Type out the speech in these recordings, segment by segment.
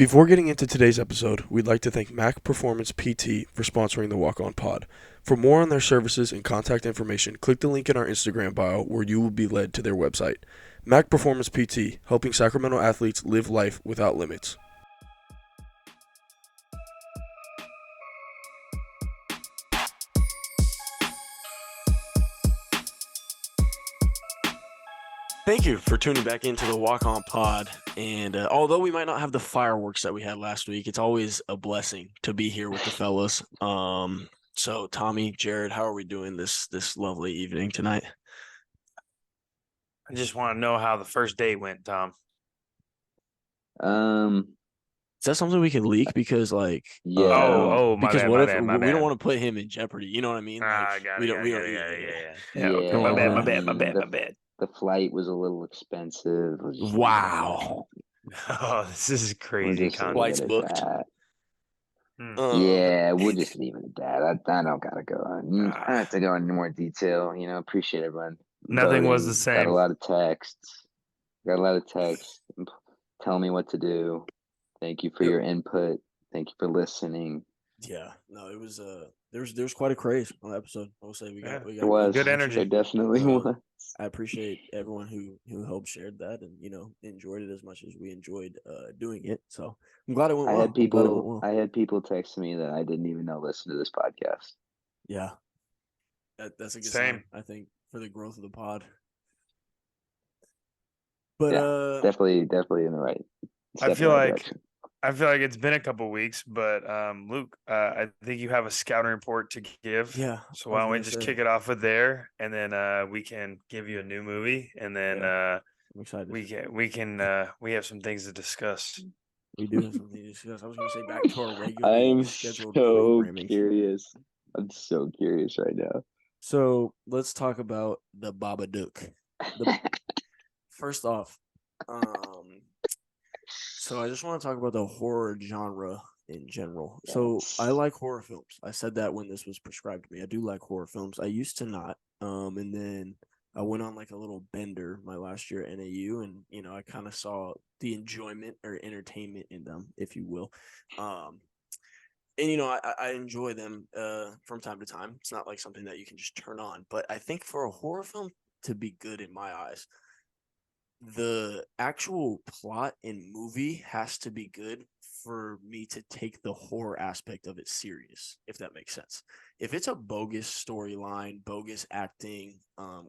Before getting into today's episode, we'd like to thank Mac Performance PT for sponsoring the Walk On Pod. For more on their services and contact information, click the link in our Instagram bio where you will be led to their website. Mac Performance PT, helping Sacramento athletes live life without limits. Thank you for tuning back into the Walk On Pod. And although we might not have the fireworks that we had last week, it's always a blessing to be here with the fellas. So Tommy, Jared, how are we doing this lovely evening tonight? I just want to know how the first day went, Tom. Is that something we can leak? Because like, my because bad, what my if bad, my we bad. don't want to put him in jeopardy? You know what I mean? I Like, got we it. don't. Yeah. Okay, my bad. The flight was a little expensive. Wow. Oh, this is crazy. Flights booked. Yeah, we'll just leave it at that. I don't gotta go on. I don't have to go into more detail. Appreciate everyone. Nothing was voting. the same. Got a lot of texts. Tell me what to do. Thank you for your input. Thank you for listening. Yeah, no, it was there's quite a craze on the episode. I will say we got There was good energy. There definitely was. I appreciate everyone who helped shared that and enjoyed it as much as we enjoyed doing it. So I'm glad it went well. I had people text me that I didn't even know listened to this podcast. Yeah, that's a good Same. sign, I think, for the growth of the pod. But yeah, definitely in the right. I feel like it's been a couple weeks, but Luke, I think you have a scouting report to give. Yeah. So why don't we just kick it off with there, and then we can give you a new movie, and then I'm excited. we have some things to discuss. We do have something to discuss. I was going to say back to our regular I'm scheduled so programming. curious. I'm so curious right now. So let's talk about the Babadook. First off, so I just want to talk about the horror genre in general. Yes. So I like horror films. I said that when this was prescribed to me. I do like horror films. I used to not. And then I went on like a little bender my last year at NAU, and I kind of saw the enjoyment or entertainment in them, if you will. And I enjoy them from time to time. It's not like something that you can just turn on. But I think for a horror film to be good in my eyes, the actual plot and movie has to be good for me to take the horror aspect of it serious, if that makes sense. If it's a bogus storyline, bogus acting,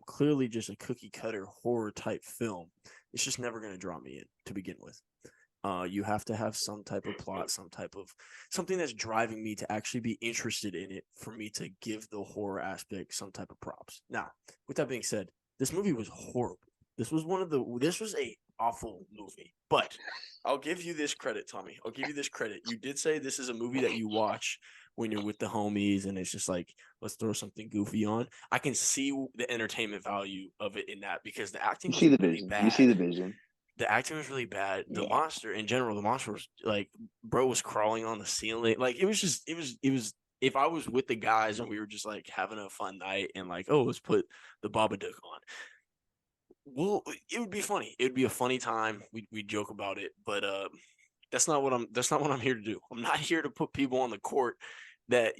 clearly just a cookie cutter horror type film, it's just never going to draw me in to begin with. You have to have some type of plot, something that's driving me to actually be interested in it for me to give the horror aspect some type of props. Now, with that being said, this movie was horrible. This was a awful movie, but I'll give you this credit, Tommy. I'll give you this credit. You did say this is a movie that you watch when you're with the homies and it's just like, let's throw something goofy on. I can see the entertainment value of it in that because the acting was really bad. You see the vision. The acting was really bad. The monster in general, the monster was like, bro was crawling on the ceiling. Like it was if I was with the guys and we were just like having a fun night and like, oh, let's put the Babadook on. Well, it would be funny. It would be a funny time. We joke about it, but that's not what I'm here to do. I'm not here to put people on the court that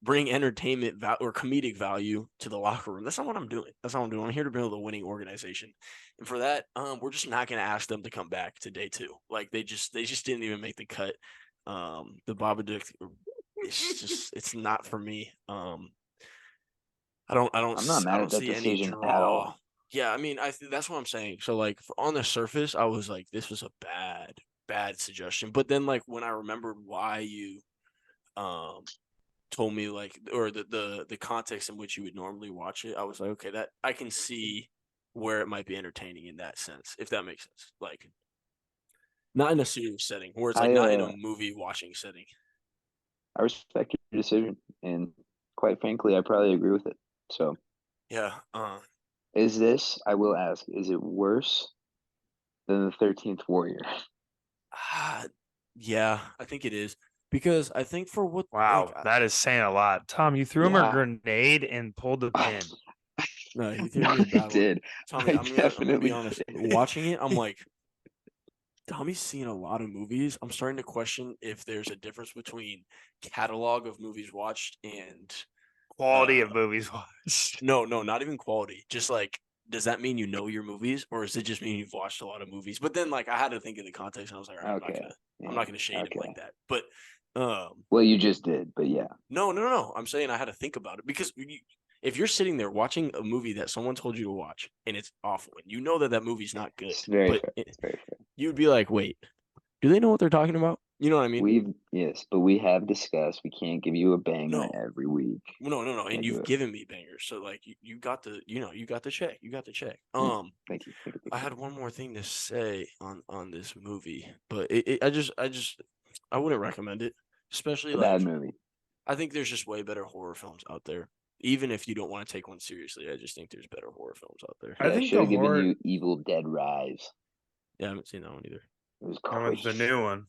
bring entertainment or comedic value to the locker room. That's not what I'm doing. I'm here to build a winning organization, and for that, we're just not going to ask them to come back to day 2. Like they just didn't even make the cut. The Babadook, it's not for me. I'm not mad at that decision at all. Yeah, I mean, that's what I'm saying. So, like, on the surface, I was like, this was a bad suggestion. But then, like, when I remembered why you told me, like, or the context in which you would normally watch it, I was like, okay, that I can see where it might be entertaining in that sense, if that makes sense. Like, not in a serious setting, where it's like not in a movie watching setting. I respect your decision, and quite frankly, I probably agree with it. So, yeah. I will ask, is it worse than the 13th Warrior? Yeah, I think it is. Because I think for what... Wow, that is saying a lot. Tom, you threw him a grenade and pulled the pin. No, he threw me a bad one. did. Tommy, I'm gonna be honest. Watching it, I'm like, Tommy's seen a lot of movies. I'm starting to question if there's a difference between catalog of movies watched and Quality uh of movies watched. no, not even quality. Just like, does that mean you know your movies, or does it just mean you've watched a lot of movies? But then, like, I had to think of the context, and I was like, all right, Okay. I'm Yeah. not gonna shade him Okay. like that. But Well, you just did, but yeah. no. I'm saying I had to think about it because if you're sitting there watching a movie that someone told you to watch and it's awful, and you know that that movie's not good, It's very but fair. It's very fair. you'd be like, wait, do they know what they're talking about? You know what I mean? Yes, but we have discussed we can't give you a banger No, every week. no. And Can't do you've it. given me bangers, so like you got the you got the check. You got the check. Thank you. Thank you. I Thank had you. one more thing to say on this movie, but I wouldn't recommend it, especially It's a bad like movie. I think there's just way better horror films out there. Even if you don't want to take one seriously, I just think there's better horror films out there. I Yeah, I think should the have given horror. you Evil Dead Rise. Yeah, I haven't seen that one either. It was That one's the crazy. new one.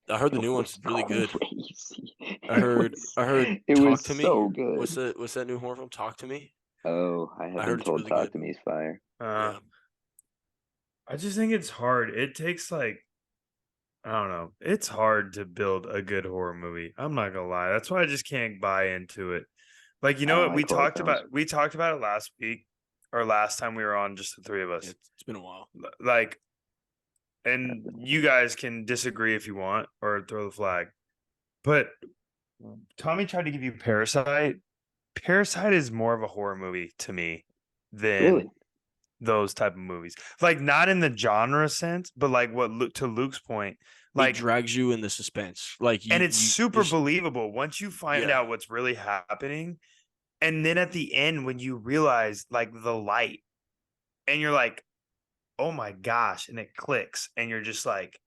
I heard the It new was one's really good. crazy. I heard It Talk was to Me. so good. What's that new horror film? Talk to Me. Oh, I have I been heard it's told really Talk good. to Me's fire. Uh, Yeah. I just think it's hard. It takes like I don't know. It's hard to build a good horror movie. I'm not gonna lie. That's why I just can't buy into it. Like you I know don't what like horror films. we talked about it last week or last time we were on, just the three of us. It's been a while. Like, and you guys can disagree if you want or throw the flag. But Tommy tried to give you Parasite. Parasite is more of a horror movie to me than Really? those type of movies. Like not in the genre sense, but like to Luke's point, It like drags you in the suspense. Like and it's super there's believable once you find yeah. out what's really happening. And then at the end, when you realize like the light and you're like, oh my gosh, and it clicks, and you're just like,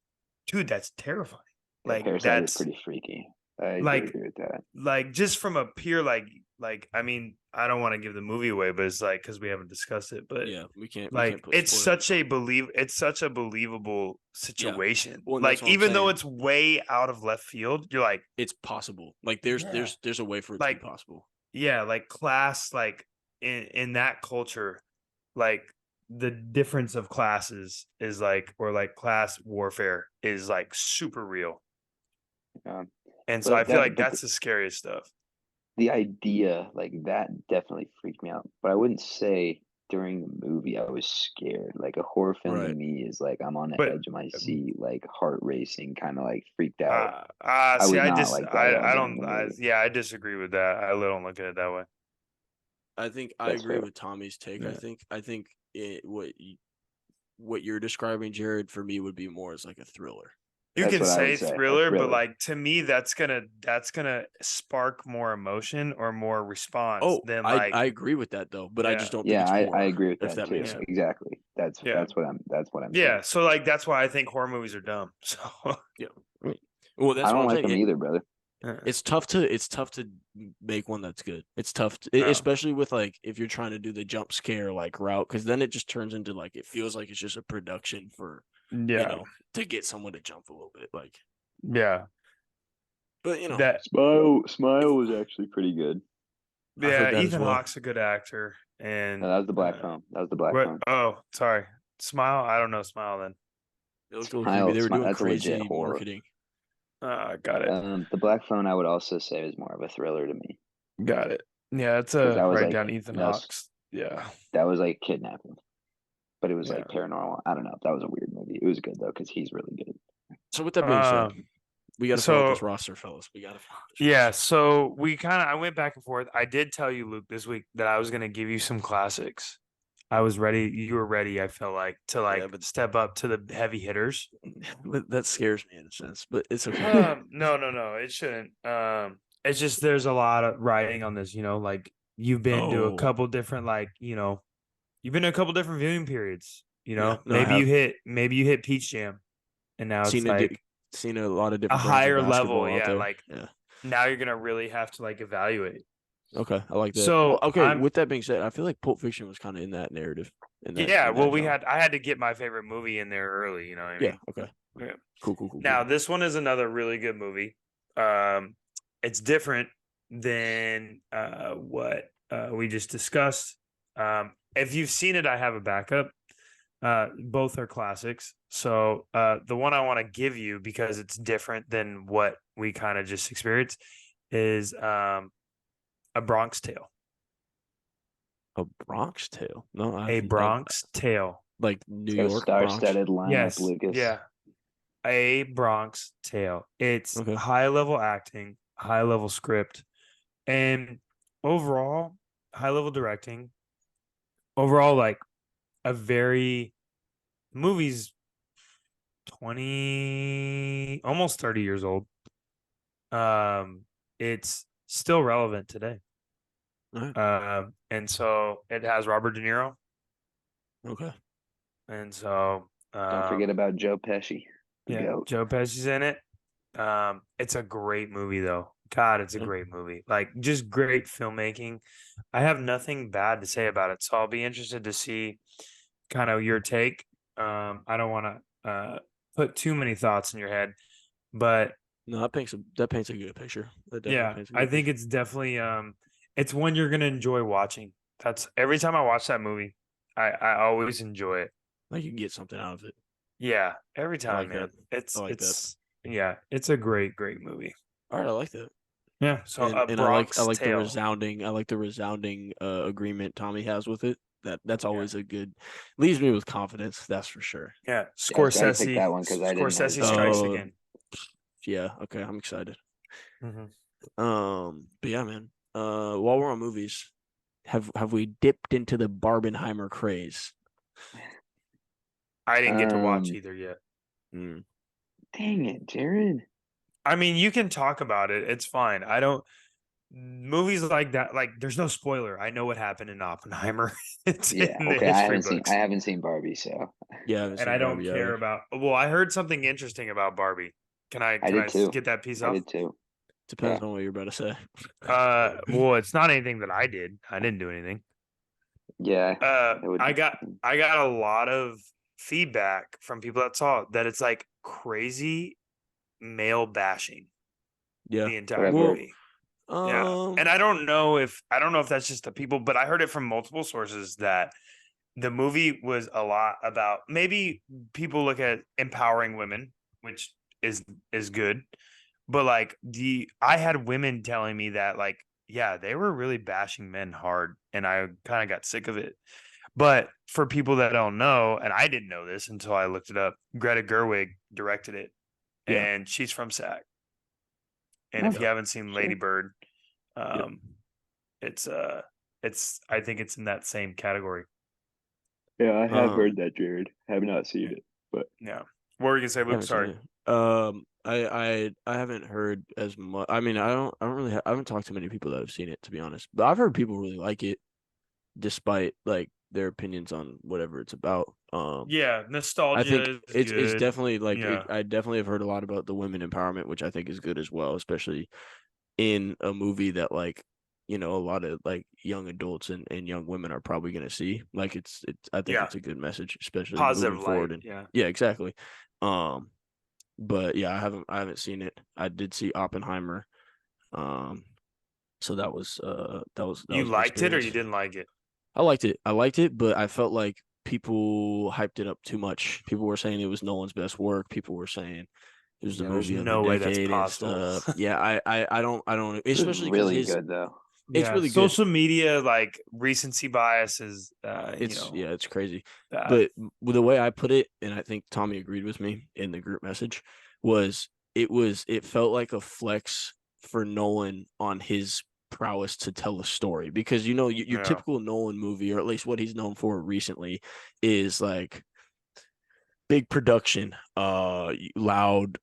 dude, that's terrifying. Yeah, Like Parasite is that's pretty freaky. I do like agree with that. like just from a pure like I mean, I don't want to give the movie away, but it's like because we haven't discussed it, but Yeah, we can't like put it's spoilers on. it's such a believable Yeah. situation. Well, and that's Like what I'm even though saying. it's way out of left field, you're like, It's possible. Like yeah, there's a way for it to be like possible. yeah, like class, like in that culture, like the difference of classes is like, or like class warfare is like super real. Um, And so I but feel that like but that's the scariest stuff. the idea like that definitely freaked me out. But I wouldn't say during the movie I was scared. Like a horror film to Right. me is like I'm on the But edge of my seat, like heart racing, kind of like freaked out. I see, was not like that at all I during don't, the movie. yeah, I disagree with that. I don't look at it that way. I think I That's agree fair. with Tommy's take. Yeah. I think what you're describing, Jared, for me would be more as like a thriller. You That's can what I say would say. A thriller, but thriller. like to me, that's gonna spark more emotion or more response Oh, than like I agree with that though, but I yeah. just don't think Yeah, it's I horror. agree with If that that too. makes Yeah. sense. Exactly. That's Yeah. that's what I'm Yeah. saying. So like that's why I think horror movies are dumb. So Yeah. Well, that's I what don't I'm like saying. them either, brother. It's tough to make one that's good. It's tough, No. especially with like if you're trying to do the jump scare like route, because then it just turns into like it feels like it's just a production for Yeah. to get someone to jump a little bit, like. Yeah. But That Smile was actually pretty good. I heard yeah, that as Ethan well. Hawke's a good actor. No, And that was the black phone. That was the black what phone. oh, sorry. Smile? I don't know Smile then. It looked a little creepy. They were doing That's a legit crazy horror. marketing. Got it. The black phone I would also say is more of a thriller to me. Got it. Yeah, it's 'Cause a that was write like- down Ethan that was- Hawke's. Yeah. That was like kidnapping, but it was like Yeah. paranormal. I don't know. That was a weird movie. It was good though because he's really good. So with that being said, we got to fill out this so- roster, fellas. We got to. Yeah, so I went back and forth. I did tell you, Luke, this week that I was gonna give you some classics. I was ready. You were ready, I felt like, to but- step up to the heavy hitters. But that scares me in a sense, but it's okay. No, it shouldn't. It's just there's a lot of writing on this, like you've been to a Oh. couple different, you've been to a couple different viewing periods, no, I maybe you hit Peach Jam, and now it's seen a lot of a different brands of higher basketball level. out Yeah, there. like yeah. now you're gonna really have to evaluate. Okay, I like that. So, Well, okay, I'm- with that being said, I feel like Pulp Fiction was kind of in that narrative. Yeah, well, I had to get my favorite movie in there early. You know what I mean? Yeah. Okay. Yeah. Cool. Now, this one is another really good movie. It's different than what we just discussed. If you've seen it, I have a backup. Both are classics. So the one I want to give you, because it's different than what we kind of just experienced, is A Bronx Tale. A Bronx Tale? No, A Bronx Tale. like New It's got a York Bronx. star-studded lineup, Yes. Lucas. Yeah. A Bronx Tale. It's Okay. high level acting, high level script, and overall high level directing. Overall, like a very movie's 20, almost 30 years old. It's still relevant today. All right. And so it has Robert De Niro. Okay. And so Don't forget about Joe Pesci. The yeah, GOAT. Joe Pesci's in it. It's a great movie though. God, it's a Yeah. great movie. Like just great filmmaking. I have nothing bad to say about it. So I'll be interested to see kind of your take. I don't want to put too many thoughts in your head, but No, that paints a good picture. That definitely yeah, paints a I good think picture. it's definitely it's one you're gonna enjoy watching. That's every time I watch that movie, I always enjoy it. Like you can get something out of it. Yeah, every I time, like that. man. It's I like that. yeah, it's a great movie. All right, I like that. Yeah. So And A and I Bronx like the Tale. resounding agreement Tommy has with it. That's Yeah. always a good leaves me with confidence, that's for sure. Yeah. Yeah, I was glad you picked Scorsese. that one because I didn't have Scorsese that. strikes Oh, again. yeah, okay, I'm excited. Mhm. But yeah, man. While we're on movies, have we dipped into the Barbenheimer craze? I didn't get to watch Um, either yet. Mm. Dang it, Jared. I mean, you can talk about it. It's fine. I don't movies like that, like there's no spoiler. I know what happened in Oppenheimer. It's Yeah, in the okay. I history haven't seen books. I haven't seen Barbie, so Yeah, I haven't And I seen don't Barbie care either. about well, I heard something interesting about Barbie. Can I I did too. get that piece I off? did too. Depends on what you're about to say. Well, it's not anything that I did. I didn't do anything. Yeah, it would. I got a lot of feedback from people that saw it that it's like crazy male bashing Yeah. the What entire I've Well, heard. movie. Yeah. And I don't know if that's just the people, but I heard it from multiple sources that the movie was a lot about maybe people look at empowering women, which is good. But like I had women telling me that like, yeah, they were really bashing men hard and I kind of got sick of it. But for people that don't know, and I didn't know this until I looked it up, Greta Gerwig directed it yeah. and she's from SAC. And if Okay, you haven't seen sure. Lady Bird, Yep. um, it's I think it's in that same category. Yeah, I have Um, heard that, Jared. Have not seen it, but Yeah. What were you gonna say, I Luke? haven't seen Sorry. it. I haven't heard as much. I mean, I don't really. I haven't talked to many people that have seen it, to be honest. But I've heard people really like it, despite like their opinions on whatever it's about. Yeah, I think nostalgia is it's good. definitely like Yeah. I definitely have heard a lot about the women empowerment, which I think is good as well, especially in a movie that like a lot of like young adults and young women are probably gonna see. Like it's I think Yeah. it's a good message, especially Positive moving light. forward. And Yeah. yeah, exactly. Um, but yeah, I haven't seen it. I did see Oppenheimer. Um, so that You was an liked it or experience. you didn't like it? I liked it. I liked it, but I felt like people hyped it up too much. People were saying it was Nolan's best work. People were saying it was the Yeah, there's movie of the no way that's decade and possible. stuff. Yeah, I don't, it was especially because really his good though. it's Yeah. really good. Social media, like recency bias is It's crazy. bad. But the way I put it, and I think Tommy agreed with me in the group message, it felt like a flex for Nolan on his prowess to tell a story, because your Yeah. typical Nolan movie, or at least what he's known for recently, is like big production, loud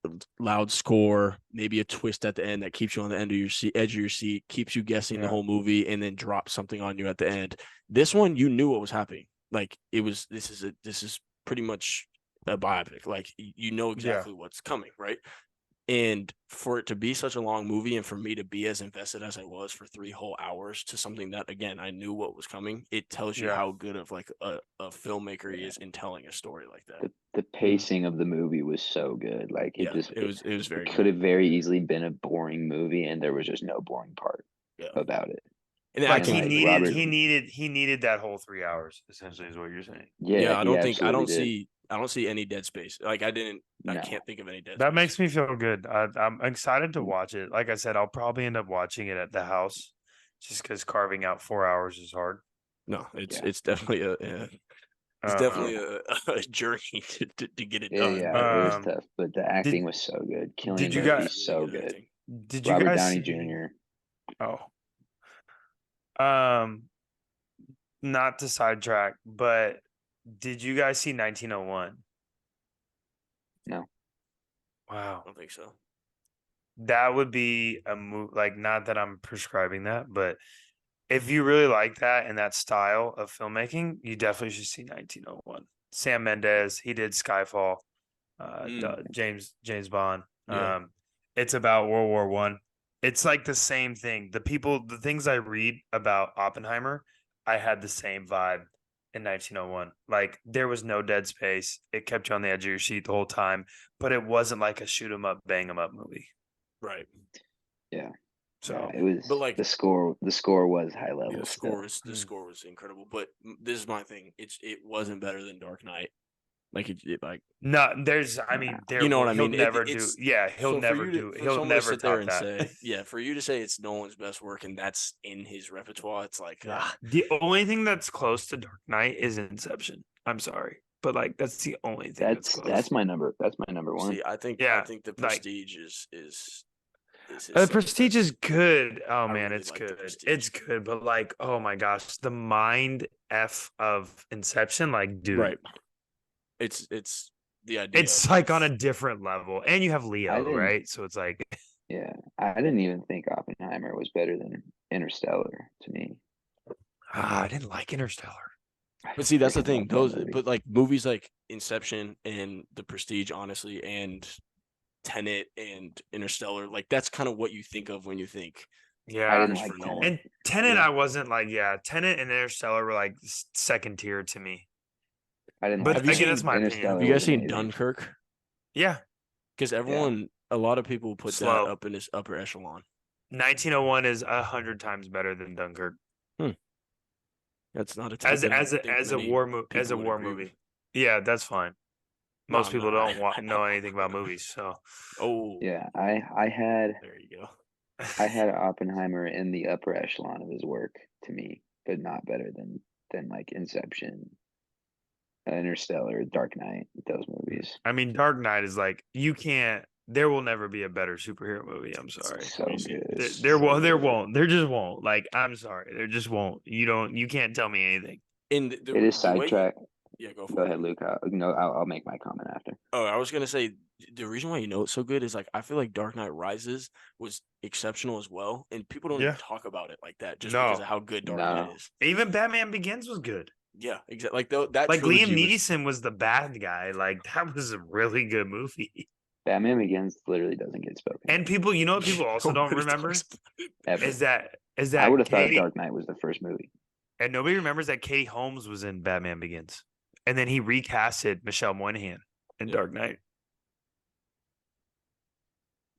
score, maybe a twist at the end that keeps you on the edge of your seat, keeps you guessing the Yeah. whole movie, and then drops something on you at the end. This one, you knew what was happening. Like this is pretty much a biopic. Like you know Yeah. exactly what's coming, right? And for it to be such a long movie, and for me to be as invested as I was for 3 whole hours to something that, again, I knew what was coming, it tells you Yeah. how good of like a filmmaker he is in telling a story like that. The pacing of the movie was so good. Like Yeah, it was very it could good. have very easily been a boring movie, and there was just no boring part Yeah. about it. And I Like can And, like, Robert- he needed that whole 3 hours. Essentially, is what you're saying. Yeah, I he don't think I absolutely don't did. see I don't see any dead space. Like I No. can't think of any dead That space. makes me feel good. I'm excited to Mm. watch it. Like I said, I'll probably end up watching it at the house, just because carving out 4 hours is hard. No, it's Yeah. it's definitely it's definitely a journey to get it Yeah, done. yeah, but it was Um, tough, but the acting was so good. Cillian did you yeah, Murphy, guys- really so good good. acting. did you Robert guys Downey see? Jr. Not to sidetrack, but did you guys see 1901? No. I Wow. don't think so. That would be a move. Like, not that I'm prescribing that, but if you really like that and that style of filmmaking, you definitely should see 1901. Sam Mendes, he did Skyfall, James Bond. Yeah. It's about World War One. It's like the same thing. The things I read about Oppenheimer, I had the same vibe in 1901. Like, there was no dead space. It kept you on the edge of your seat the whole time, but it wasn't like a shoot 'em up, bang 'em up movie. Right. Yeah. So Yeah, it was. But, like- the score was high level. Yeah, the still. the score was incredible. But this is my thing. It wasn't better than Dark Knight. Like it like no, there's. I mean, there. You know what I he'll mean? never do. It's Yeah, he'll so for never you to- do. for He'll someone to never sit there top and that. say, yeah, for you to say it's Nolan's best work and that's in his repertoire, it's like The only thing that's close to Dark Knight is Inception. I'm sorry, but like that's the only thing that's close. That's my number. That's my number one. see, I think Yeah, the like- Prestige is his The second Prestige best. is good. Oh I man, really it's like The good. Prestige. It's good, but like, oh my gosh, the mind f of Inception, like, dude, Right. It's the idea. it's like on a of- different level, and you have Leo, didn't- right? So it's like, Yeah, I didn't even think Oppenheimer was better than Interstellar to me. I didn't like Interstellar. I But see, that's the freaking thing. love that Those, movie. but like movies like Inception and The Prestige, honestly, and Tenet and Interstellar, like that's kind of what you think of when you think Yeah, I didn't Christopher like Nolan. Tenet. and Tenet, Yeah. I wasn't like, yeah, Tenet and Interstellar were like second tier to me. I didn't. But like Have you again, seen that's my opinion. Interstellar Have you guys was seen amazing. Dunkirk? Yeah, Because a lot of people put Slow. that up in his upper echelon. 1901 is 100 times better than Dunkirk That's not a take as that I don't think a many war movie. people As a would war agree movie, with. yeah, that's fine. No, Most I'm people not. don't I know know. anything about movies, so Oh, Yeah, I had there you go. I had Oppenheimer in the upper echelon of his work to me, but not better than like Inception, Interstellar, Dark Knight, those movies. I mean, Dark Knight is like, you can't. There will never be a better superhero movie. I'm sorry. So good. There won't. There just won't. Like, I'm sorry. There just won't. You can't tell me anything. In It is the way sidetrack. yeah, go for Go it. ahead, Luke. I'll make my comment after. Oh, I was gonna say the reason why you know it's so good is like I feel like Dark Knight Rises was exceptional as well, and people don't Yeah. even talk about it like that just because No. of how good Dark No. Knight is. Even Batman Begins was good. Yeah, exactly. Like that Like, Liam trilogy was- Neeson was the bad guy. Like, that was a really good movie. Batman Begins literally doesn't get spoken. And people, you know what people also don't Nobody remember talks about it. Ever. is that I would have thought Katie, Dark Knight was the first movie. and nobody remembers that Katie Holmes was in Batman Begins, and then he recasted Michelle Monaghan in Yeah. Dark Knight.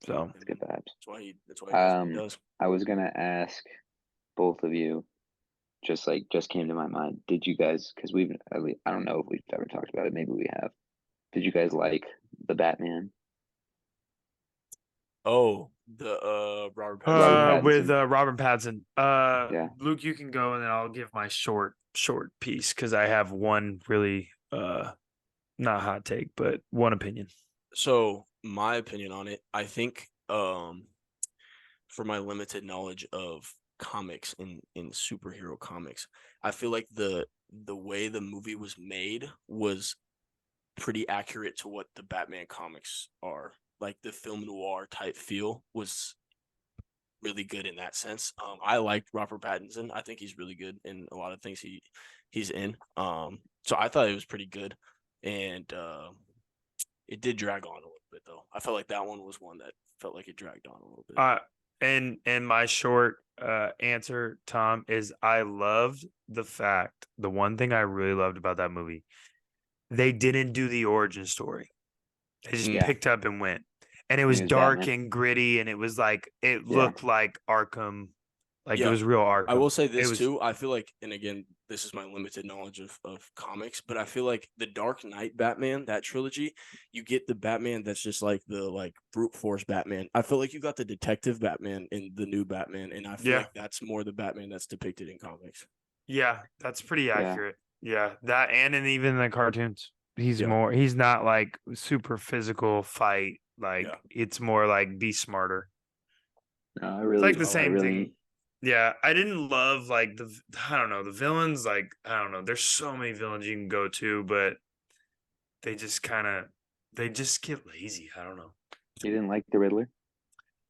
So It's good vibes. That's why he does what he Um, does. I was gonna ask both of you, just came to my mind. Did you guys? Because I don't know if we've ever talked about it. Maybe we have. Did you guys like the Batman? Oh, the Robert Pattinson. Pattinson. with Robert Pattinson. Yeah. Luke, you can go, and then I'll give my short piece because I have one really not hot take, but one opinion. So my opinion on it, I think for my limited knowledge of comics in superhero comics, I feel like the way the movie was made was pretty accurate to what the Batman comics are. Like the film noir type feel was really good in that sense. I liked Robert Pattinson. I think he's really good in a lot of things he's in. So I thought it was pretty good, and it did drag on a little bit though. I felt like that one was one that felt like it dragged on a little bit. And my short answer, Tom, is I loved the one thing I really loved about that movie, they didn't do the origin story. They just Yeah. picked up and went. And it was was dark Batman. and gritty, and it was like, it Yeah. looked like Arkham Like it Yeah. was real art. I will say It this was too. I feel like, and again, this is my limited knowledge of comics, but I feel like the Dark Knight Batman, that trilogy, you get the Batman that's just like the like brute force Batman. I feel like you got the detective Batman in the new Batman, and I feel yeah. like that's more the Batman that's depicted in comics. Yeah, that's pretty Yeah. accurate. Yeah, that and in even the cartoons. He's Yeah. more he's not like super physical fight. Like Yeah. it's more like be smarter. No, I It's really, like the I like I same it. thing. really, Yeah, I didn't love like I don't know, the villains, like I don't know, there's so many villains you can go to, but they just they just get lazy. I don't know. you didn't like the Riddler?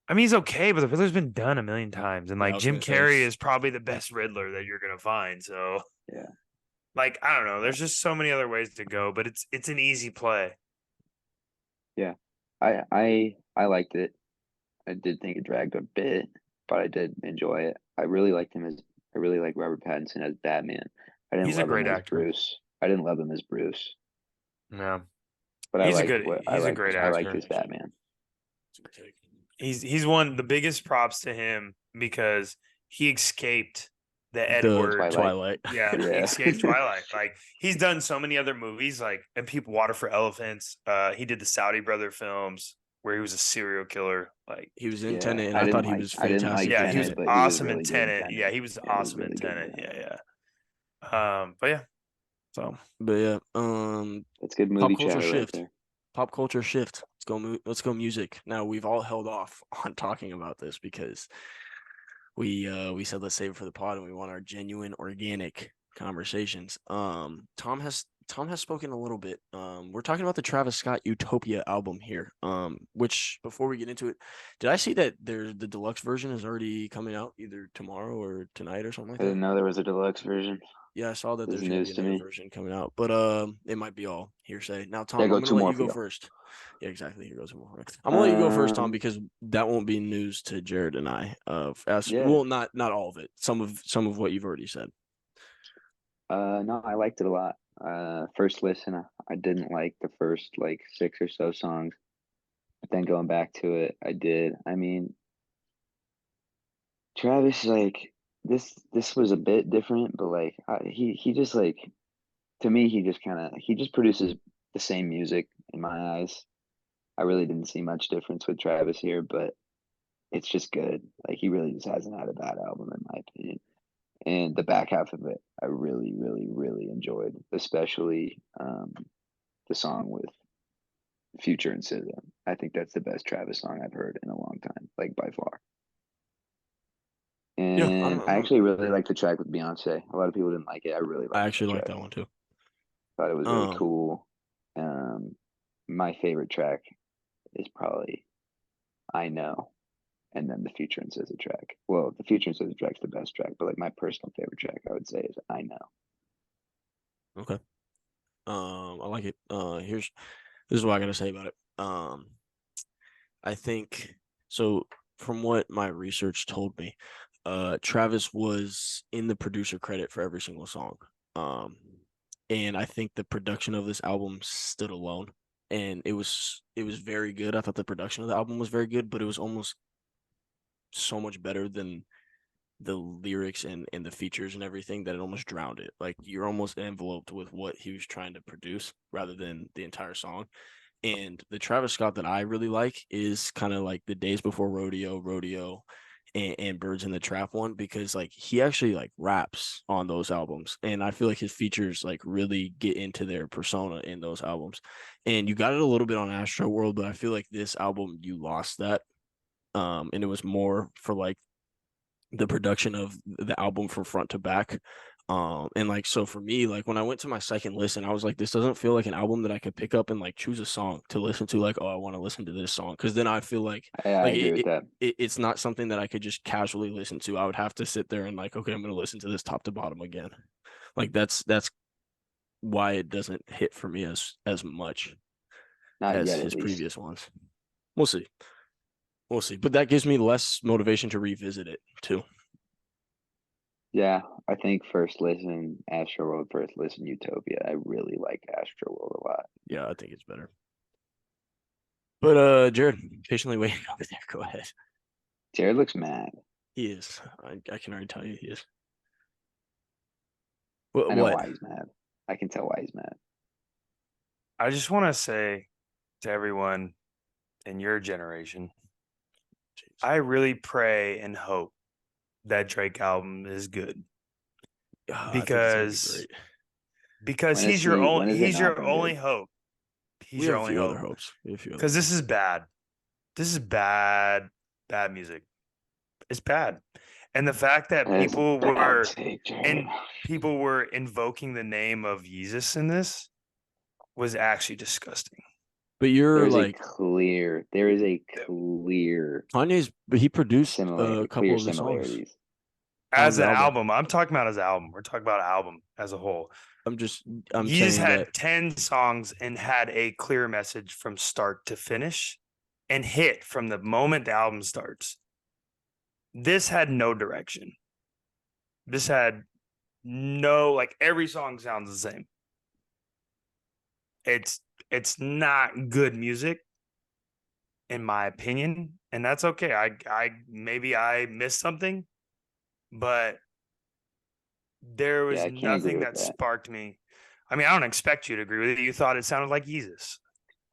I mean, he's okay, but the Riddler's been done a million times, and Yeah, I like was Jim gonna say Carrey is probably the best Riddler that you're gonna find. So, Yeah. like, I don't know. There's just so many other ways to go, but it's an easy play. Yeah. I liked it. I did think it dragged a bit, but I did enjoy it. I really like Robert Pattinson as Batman. I didn't He's a love him great as actor. Bruce. I didn't love him as Bruce, Yeah, but he's a great I liked actor. his Batman. He's won the biggest props to him because he escaped the the Edward. Twilight. Yeah, he Yeah. escaped Twilight. Like he's done so many other movies, like and people Water for Elephants. He did the Saudi brother films where he was a serial killer. Like He was in Yeah. Tenet, and I thought he was I didn't like fantastic yeah, in he was Tenet, Tenet. but he was awesome in really good in Tenet. Yeah, Tenet. he was Yeah, he was awesome in really good in Tenet. Tenet. Yeah. But yeah. So But yeah, It's good pop movie culture chatter right shift. there. Pop culture shift. Let's go music. Now we've all held off on talking about this because we said let's save it for the pod and we want our genuine organic conversations. Tom has spoken a little bit. We're talking about the Travis Scott Utopia album here. Which before we get into it, did I see that the deluxe version is already coming out either tomorrow or tonight or something like I that? didn't know there was a deluxe version. Yeah, I saw that This is there's gonna be news to another me. version coming out, but it might be all hearsay. Now, There Tom, go I'm gonna two let more you for go you. first. Yeah, exactly. Here goes more. I'm gonna let you go first, Tom, Um, because that won't be news to Jared and I. Of as yeah. well, not all of it. Some of what you've already said. No, I liked it a lot. First listen, I didn't like the first like 6 or so songs, but then going back to it, I did. I mean, Travis, like this was a bit different, but like he just like to me he just produces the same music in my eyes. I really didn't see much difference with Travis here, but it's just good. Like he really just hasn't had a bad album in my opinion. And the back half of it, I really, really, really enjoyed, especially the song with Future and SZA. I think that's the best Travis song I've heard in a long time, like by far. Yeah, And I actually really like the track with Beyonce. A lot of people didn't like it. I really I liked that actually like track. that one too. Thought it was really Um, cool. My favorite track is probably I Know, and then the Future and SZA track. Well, the Future and SZA track's the best track, but like my personal favorite track, I would say, is I Know. okay. I like it. This is what I gotta say about it. I think so. From what my research told me, Travis was in the producer credit for every single song. Um, and I think the production of this album stood alone, and it was very good. I thought the production of the album was very good, but it was almost so much better than the lyrics and the features and everything that it almost drowned it. Like you're almost enveloped with what he was trying to produce rather than the entire song. And the Travis Scott that I really like is kind of like the Days Before Rodeo, and Birds in the Trap one, because like he actually like raps on those albums, and I feel like his features like really get into their persona in those albums. And you got it a little bit on Astro World, but I feel like this album you lost that. And it was more for like the production of the album from front to back. And like so for me, like when I went to my second listen, I was like, this doesn't feel like an album that I could pick up and like choose a song to listen to, like, oh, I want to listen to this song. Because then I feel I like agree with that. it's not something that I could just casually listen to. I would have to sit there and like, okay, I'm gonna listen to this top to bottom again. Like that's why it doesn't hit for me as much Not as yet, at his least. previous ones. We'll see. We'll see. But that gives me less motivation to revisit it too. Yeah, I think first listen, Astro World, first listen, Utopia. I really like Astro World a lot. Yeah, I think it's better. But Jared, patiently waiting over there. Go ahead. Jared looks mad. He is. I can already tell you he is. I know What? why he's mad. I can tell why he's mad. I just want to say to everyone in your generation, Jeez. I really pray and hope that Drake album is good I think it's gonna be because great. because When is it he's not your been only good? hope. We He's have your a only few other hope hopes. We have a few other because this hopes. is bad. This is bad music. It's bad. And the fact that That is a bad take, Jared. people were invoking the name of Yeezus in this was actually disgusting. But you're There is like a clear Kanye's, but he produced a couple clear of the songs similarities. on As the an album. album, I'm talking about as an album. We're talking about an album as a whole. I'm Yeezus saying had that 10 songs and had a clear message from start to finish and hit from the moment the album starts. This had no direction. This had no, like, every song sounds the same. It's not good music, in my opinion, and that's okay. I maybe I missed something, but there Yeah, was I can't agree nothing with that that. sparked me. I mean, I don't expect you to agree with it. You thought it sounded like Yeezus.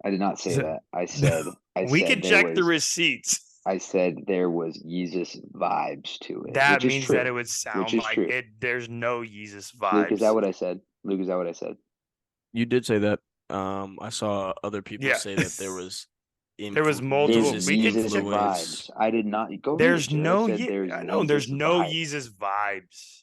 I did not say So- that. I said We could there check the was receipts. I said there was Yeezus vibes to it, That which is means that it true. would Which sound is like true. it. There's no Yeezus Luke, is that vibes. what I said? Luke, is that what I said? you did say that. I saw other people Yeah. say that there was There was multiple. There's Yeezus We could Yeezus check. influence. vibes. I did not go read it, There's Jared. I no. said there's I know. There's Yeezus no vibes. Yeezus vibes.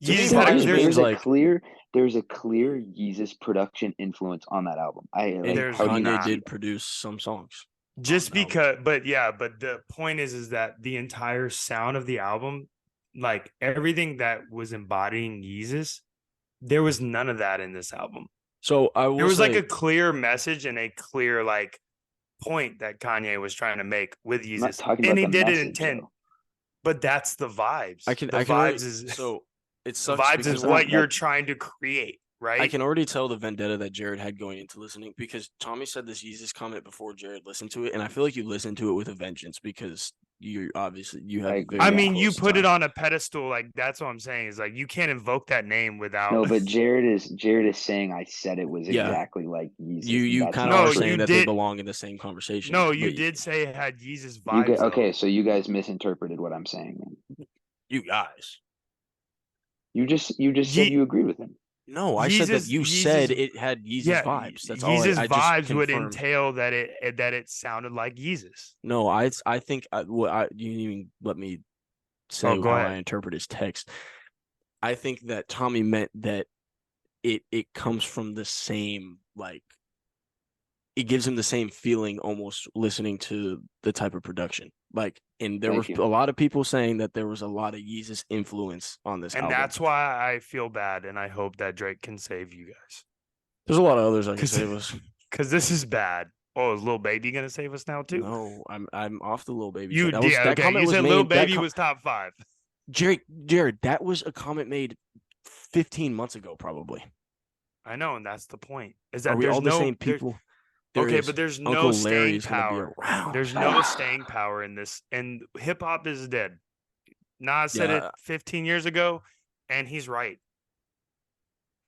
To me, Yeezus had a vibes clear. means like there's a clear Yeezus production influence on that album. and There's How do you Kanye not not. see did that? produce some songs. Just on the album. because, but the point is that the entire sound of the album, like everything that was embodying Yeezus, there was none of that in this album. So I will There was like say a clear message and a clear like point that Kanye was trying to make with I'm not Yeezus, talking and about he the did it message, in 10. though. But that's the vibes. I can The already, vibes is so it the sucks vibes because is what you're that's- trying to create, I right? can already tell the vendetta that Jared had going into listening because Tommy said this Yeezus comment before Jared listened to it, and I feel like you listened to it with a vengeance because you have I a agree. very I mean, you close put it tie. on a pedestal, like that's what I'm saying. Is like you can't invoke that name without. No, but Jared is saying I said it was Yeah. exactly like Yeezus. You That's kind not of are No, true. saying you that they did- belong in the same conversation. No, you but did say it had Yeezus You vibes. okay, so you guys misinterpreted what I'm saying. Then. you guys. You just said you agreed with him. No, I said that you said Yeezus- it had Yeezus Yeah, vibes. That's Yeezus all I just vibes would confirmed. entail that it sounded like Yeezus. No, I think you didn't even let me say go how ahead. I interpret his text. I think that Tommy meant that it comes from the same like it gives him the same feeling almost listening to the type of production. Like, and there were Thank you. a lot of people saying that there was a lot of Yeezus influence on this And album. that's why I feel bad, and I hope that Drake can save you guys. There's a lot of others I can 'Cause- save us. Because this is bad. Oh, is Lil Baby gonna save us now too? No, I'm off the Lil Baby. You train. did. That Okay, comment you was said made. Lil Baby was top 5. Jared, that was a comment made 15 months ago, probably. I know, and that's the point. Is that Are we there's all the no same there- people? There okay, is. but there's Uncle no Larry staying is gonna be power. around. There's no staying power in this, and hip hop is dead. Nas said it Yeah. 15 years ago, and he's right.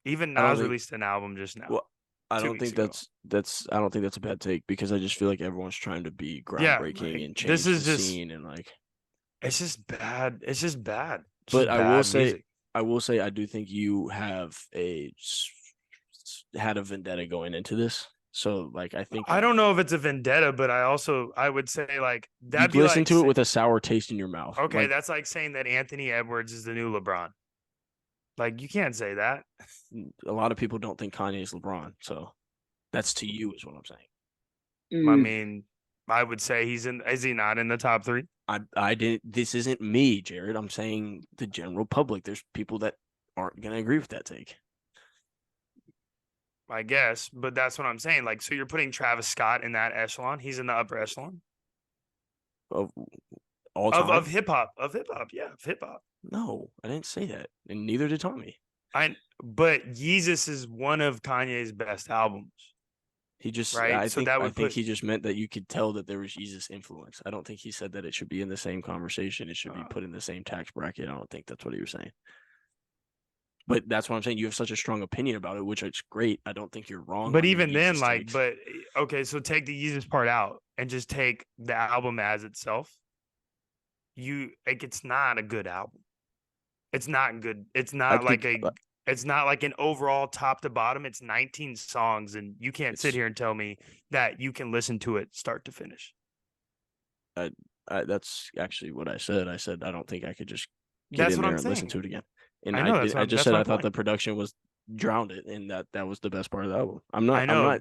Even I don't Nas think- released an album just now. Well, I 2 don't weeks think ago. I don't think that's a bad take because I just feel like everyone's trying to be Yeah, groundbreaking like, and change this is the just- scene and like. It's just bad. It's just bad. It's But just I will bad say, music. I do think you have had a vendetta going into this. So like, I think I don't know if it's a vendetta, but I would say like you that'd be listen like to it say- with a sour taste in your mouth. okay, Like, that's like saying that Anthony Edwards is the new LeBron. Like you can't say that. a lot of people don't think Kanye is LeBron. So that's to you is what I'm saying. I mean, I would say he's in. Is he not in the top 3? I didn't. This isn't me, Jared. I'm saying the general public. There's people that aren't gonna agree with that take. I guess, but that's what I'm saying. Like, so you're putting Travis Scott in that echelon. He's in the upper echelon Of all time. of hip hop. Yeah, of hip hop. No, I didn't say that, and neither did Tommy. But Yeezus is one of Kanye's best albums. He just, right? So that I would think put he just meant that you could tell that there was Jesus influence. I don't think he said that it should be in the same conversation. It should be put in the same tax bracket. I don't think that's what he was saying. But that's what I'm saying. You have such a strong opinion about it, which is great. I don't think you're wrong but on your even then, Yeezus like, takes. but okay, so take the Yeezus part out and just take the album as itself. It's not a good album. It's not good. It's I not like think it's not like an overall top to bottom. It's 19 songs, and you can't sit it's here and tell me that you can listen to it start to finish. that's actually what I said. I said I don't think I could just get That's in what there I'm and listen saying. to it again. And I know I just that's said my I thought point. the production was drowned it, and that was the best part of the album. I'm I not know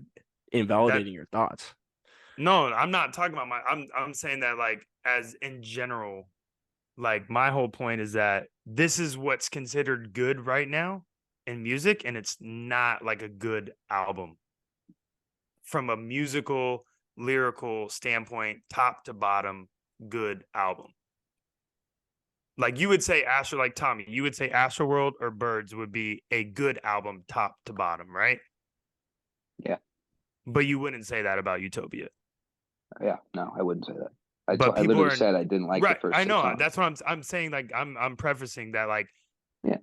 invalidating your thoughts. no, I'm not talking about I'm saying that like as in general, like my whole point is that this is what's considered good right now in music, and it's not like a good album from a musical, lyrical standpoint, top to bottom, good album. Like you would say Astro, like Tommy, you would say Astroworld or Birds would be a good album top to bottom, right? Yeah. But you wouldn't say that about Utopia. Yeah. No, I wouldn't say that. But I people literally are said I didn't like the right. first I 6 know. songs. That's what I'm saying. Like I'm prefacing that like Yeah.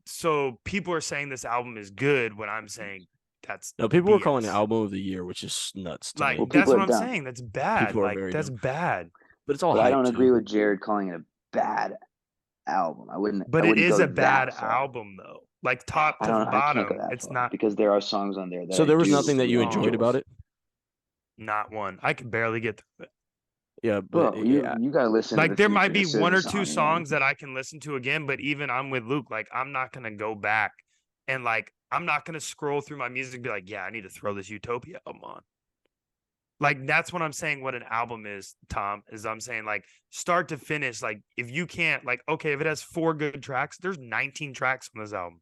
so people are saying this album is good when I'm saying that's No, people were calling it BS. album of the year, which is nuts to Like me. Well, that's people what are I'm dumb. saying. That's bad. People are Like very that's dumb. bad. But it's all But I hype don't too. agree with Jared calling it a bad album. I But it wouldn't is go a bad that far. album though. Like top I to don't. I can't go bottom, that it's far not because there are songs on there that So I there was do nothing that you really enjoyed enjoy. about it? not one. I could barely get through it. Yeah, but Bro, you gotta listen to Like the there might Future be one or Decision two song again. songs that I can listen to again, but even I'm with Luke. Like I'm not gonna go back and like I'm not gonna scroll through my music and be like, yeah, I need to throw this Utopia album on. Like that's what I'm saying. What an album is, Tom, is I'm saying like start to finish. Like if you can't, like okay, if it has 4 good tracks, there's 19 tracks on this album.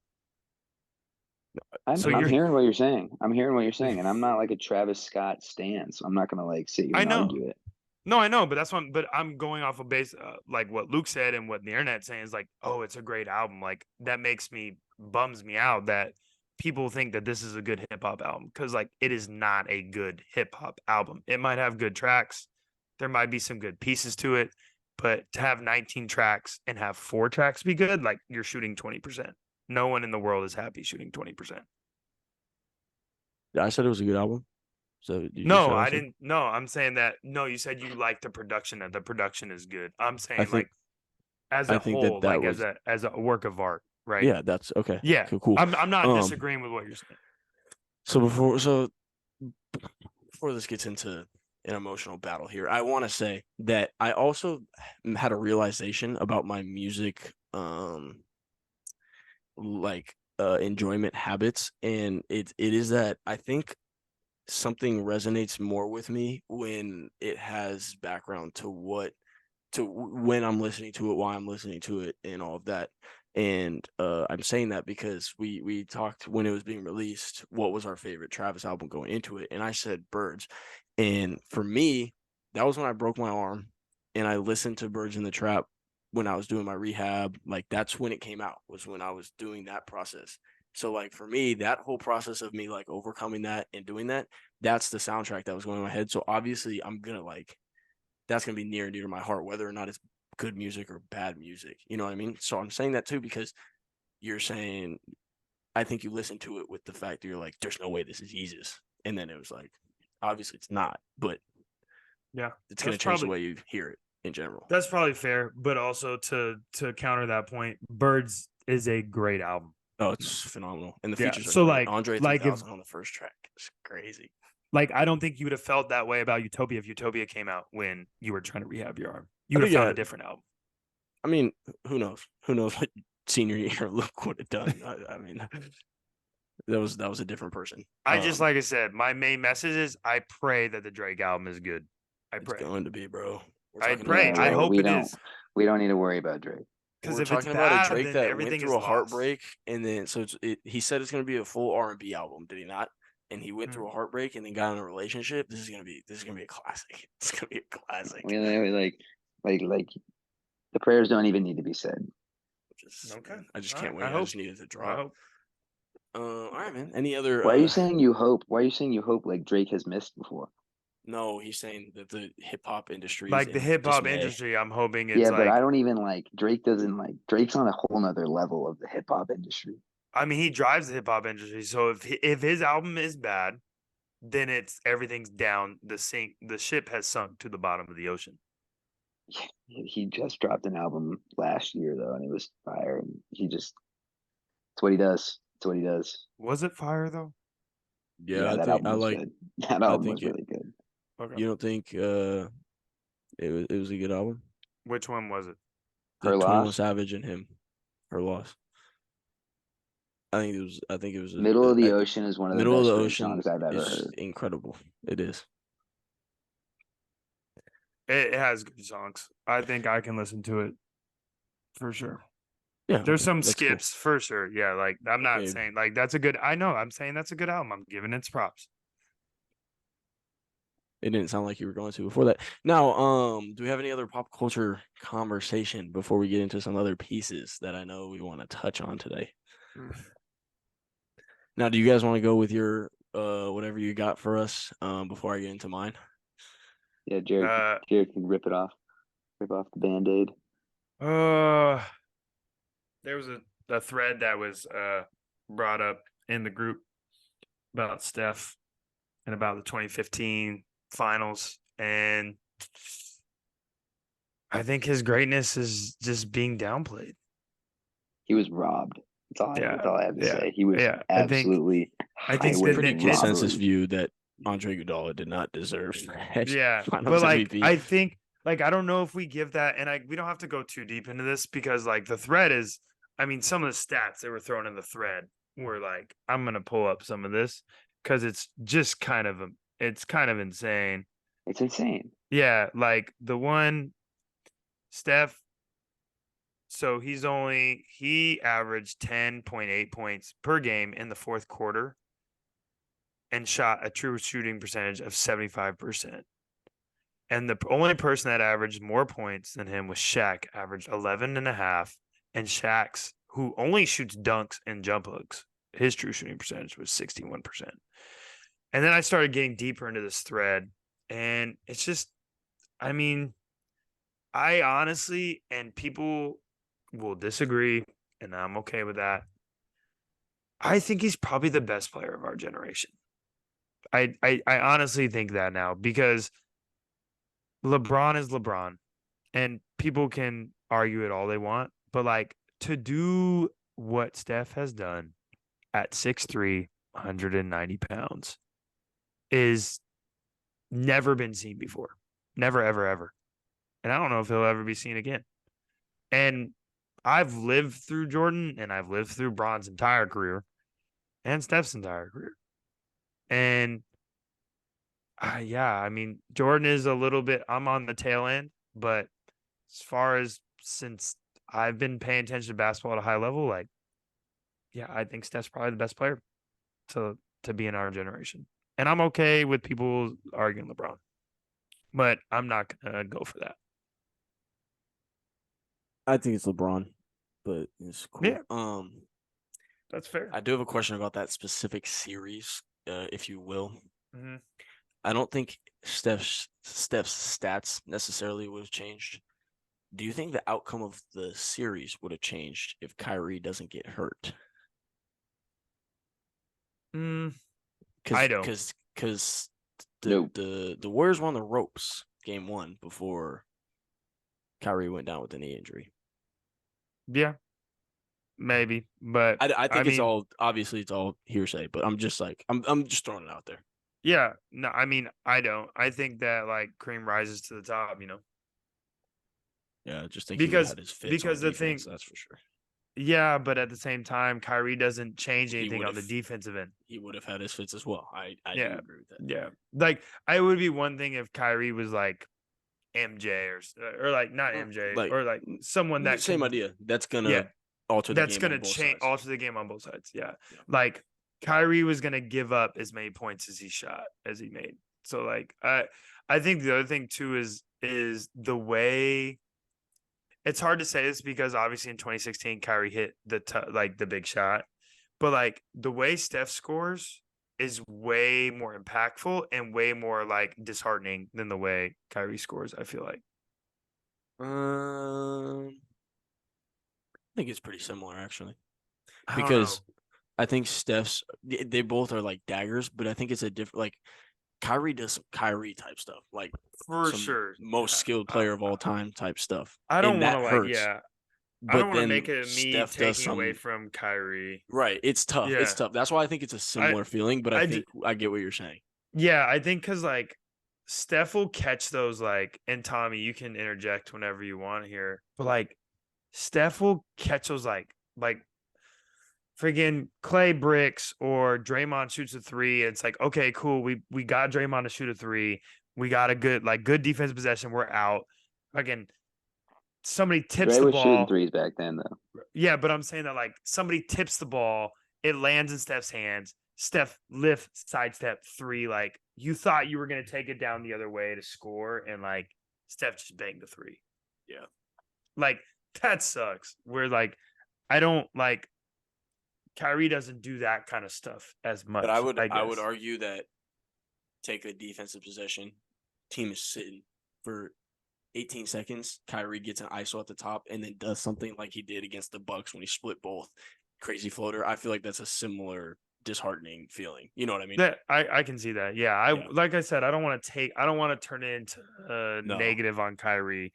So I'm you're, hearing what you're saying. I'm hearing what you're saying, and I'm not like a Travis Scott stan, so I'm not gonna like sit here I and know. argue it. No, I know, but that's what. But I'm going off of base, like what Luke said and what the internet's saying is like, oh, it's a great album. Like that bums me out that people think that this is a good hip hop album because like it is not a good hip hop album. It might have good tracks, there might be some good pieces to it, but to have 19 tracks and have 4 tracks be good, like you're shooting 20%. No one in the world is happy shooting 20%. I said it was a good album. So did you No, say what I said? didn't. No, I'm saying that. No, you said you like the production and the production is good. I'm I saying think like as a I think that whole, that like was as a work of art, right? yeah. That's okay. Yeah, Cool. I'm not disagreeing with what you're saying. So before this gets into an emotional battle here, I want to say that I also had a realization about my music like enjoyment habits, and it is that I think something resonates more with me when it has background to when I'm listening to it, why I'm listening to it, and all of that. And I'm saying that because we talked when it was being released, what was our favorite Travis album going into it, and I said Birds. And for me, that was when I broke my arm, and I listened to Birds in the Trap when I was doing my rehab. Like that's when it came out, was when I was doing that process. So like for me, that whole process of me like overcoming that and doing that, that's the soundtrack that was going in my head. So obviously I'm gonna like that's gonna be near and dear to my heart, whether or not it's good music or bad music. You know what I mean? So I'm saying that too because you're saying I think you listen to it with the fact that you're like, there's no way this is Jesus. And then it was like, obviously it's not, but Yeah, it's gonna change the way you hear it in general. That's probably fair, but also to counter that point, Birds is a great album. Oh, it's phenomenal. And the Yeah, features are so great. like Andre like if 3000 on the first track. It's crazy. like I don't think you would have felt that way about Utopia if Utopia came out when you were trying to rehab your arm. You would have found a different album. I mean, who knows? Who knows what senior year Luke would have done? I mean, that was a different person. I just like I said, my main message is I pray that the Drake album is good. I pray. It's going to be, bro. I pray. I hope it is. We don't need to worry about Drake. Because we're if it's talking about a bad, Drake then that everything went is through a lost. heartbreak, and then he said it's going to be a full R&B album. Did he not? And he went through a heartbreak and then got in a relationship. This is gonna be a classic. It's gonna be a classic. We like the prayers don't even need to be said. I just can't wait. I just needed to drop. All right, man. Any other? Why are you saying you hope? Why are you saying you hope like Drake has missed before? No, he's saying that the hip hop industry is Like the in hip hop dismay. industry, I'm hoping it's Yeah, but I like, don't even like Drake doesn't like Drake's on a whole nother level of the hip hop industry. I mean, he drives the hip hop industry. So if his album is bad, then it's everything's down the sink. The ship has sunk to the bottom of the ocean. He just dropped an album last year though, and it was fire. And it's what he does. It's what he does. Was it fire though? Yeah, Yeah, I that think album I was like. good. That I album think was it. really good. Okay. You don't think it was a good album? Which one was it? The Her 21 Loss, Savage and him, her loss. I think it was. I think it was Middle of the Ocean is one of the Middle of the best Drake Ocean songs I've ever is heard. incredible. It is. It has good songs. I think I can listen to it for sure. Yeah, There's okay, some that's cool. skips for sure. Yeah, like I'm not Okay. saying like that's a good. I know I'm saying that's a good album. I'm giving its props. It didn't sound like you were going to before that. Now, do we have any other pop culture conversation before we get into some other pieces that I know we want to touch on today? Now, do you guys want to go with your whatever you got for us before I get into mine? Yeah, Jared can rip off the Band-Aid. There was a thread that was brought up in the group about Steph and about the 2015 finals, and I think his greatness is just being downplayed. He was robbed. That's all I have to say. He was I think absolutely it's highway Pretty been consensus robbery. view that Andre Iguodala did not deserve but Finals like MVP. I think like I don't know if we give that, and we don't have to go too deep into this because like the thread is, I mean, some of the stats that were thrown in the thread were like, I'm gonna pull up some of this because it's just kind of insane. It's insane. Yeah, like the one Steph. So he averaged 10.8 points per game in the fourth quarter and shot a true shooting percentage of 75%. And the only person that averaged more points than him was Shaq, averaged 11 and a half. And Shaq's, who only shoots dunks and jump hooks, his true shooting percentage was 61%. And then I started getting deeper into this thread. And it's just, I mean, I honestly, and people will disagree, and I'm okay with that. I think he's probably the best player of our generation. I honestly think that now because LeBron is LeBron, and people can argue it all they want, but like to do what Steph has done at 6'3", 190 pounds is never been seen before. Never, ever, ever. And I don't know if he'll ever be seen again. And I've lived through Jordan and I've lived through Bron's entire career and Steph's entire career. And yeah, I mean, Jordan is a little bit, I'm on the tail end, but as far as since I've been paying attention to basketball at a high level, like, yeah, I think Steph's probably the best player to be in our generation. And I'm okay with people arguing LeBron, but I'm not gonna go for that. I think it's LeBron, but it's cool. Yeah. That's fair. I do have a question about that specific series, if you will. Mm-hmm. I don't think Steph's stats necessarily would have changed. Do you think the outcome of the series would have changed if Kyrie doesn't get hurt? I don't. Because Nope. the Warriors were on the ropes game one before Kyrie went down with a knee injury. Yeah, maybe, but I think it's all obviously it's all hearsay, but I'm just like I'm just throwing it out there. Yeah, no, I mean I don't. I think that like cream rises to the top, you know. Yeah, I just think because he had his fits on the defense, thing, that's for sure. yeah, but at the same time, Kyrie doesn't change He anything on the would've- defensive end. He would have had his fits as well. I do Yeah, agree with that. yeah. Like it would be one thing if Kyrie was like MJ or like not MJ Like, or like someone that same can, idea. That's gonna yeah, alter the that's game gonna on both change sides. alter the game on both sides. Yeah. Yeah. Like Kyrie was gonna give up as many points as he made. So like I think the other thing too is the way. It's hard to say this because obviously in 2016 Kyrie hit the big shot, But like the way Steph scores is way more impactful and way more like disheartening than the way Kyrie scores, I feel like. I think it's pretty similar actually, I don't because know. I think they both are like daggers, but I think it's a different like Kyrie does some Kyrie type stuff, like For some sure. most skilled I, player of all time type stuff, I don't and want that to like, hurts. yeah. I don't But want to then make it me Steph does taking away some from Kyrie. right. It's tough. It's Yeah. tough. That's why I think it's a I similar feeling. But I I think I get what you're saying. Yeah, I think because like Steph will catch those like, and Tommy, you can interject whenever you want here, but like Steph will catch those like friggin' Clay bricks or Draymond shoots a three. It's like, okay, cool. We got Draymond to shoot a three. We got a good defense possession. We're out. Again, somebody tips Dre the was shooting ball. threes back then, though. Yeah, but I'm saying that like somebody tips the ball, it lands in Steph's hands. Steph lift, sidestep three. Like you thought you were gonna take it down the other way to score, and like Steph just banged the three. Yeah. Like that sucks. Where like I don't like Kyrie doesn't do that kind of stuff as much. But I I would guess. argue that take a defensive possession, team is sitting for 18 seconds. Kyrie gets an ISO at the top and then does something like he did against the Bucks when he split both. Crazy floater. I feel like that's a similar disheartening feeling. You know what I mean? That I can see that. Yeah. Yeah. Like I said, I don't want to turn it into No. negative on Kyrie.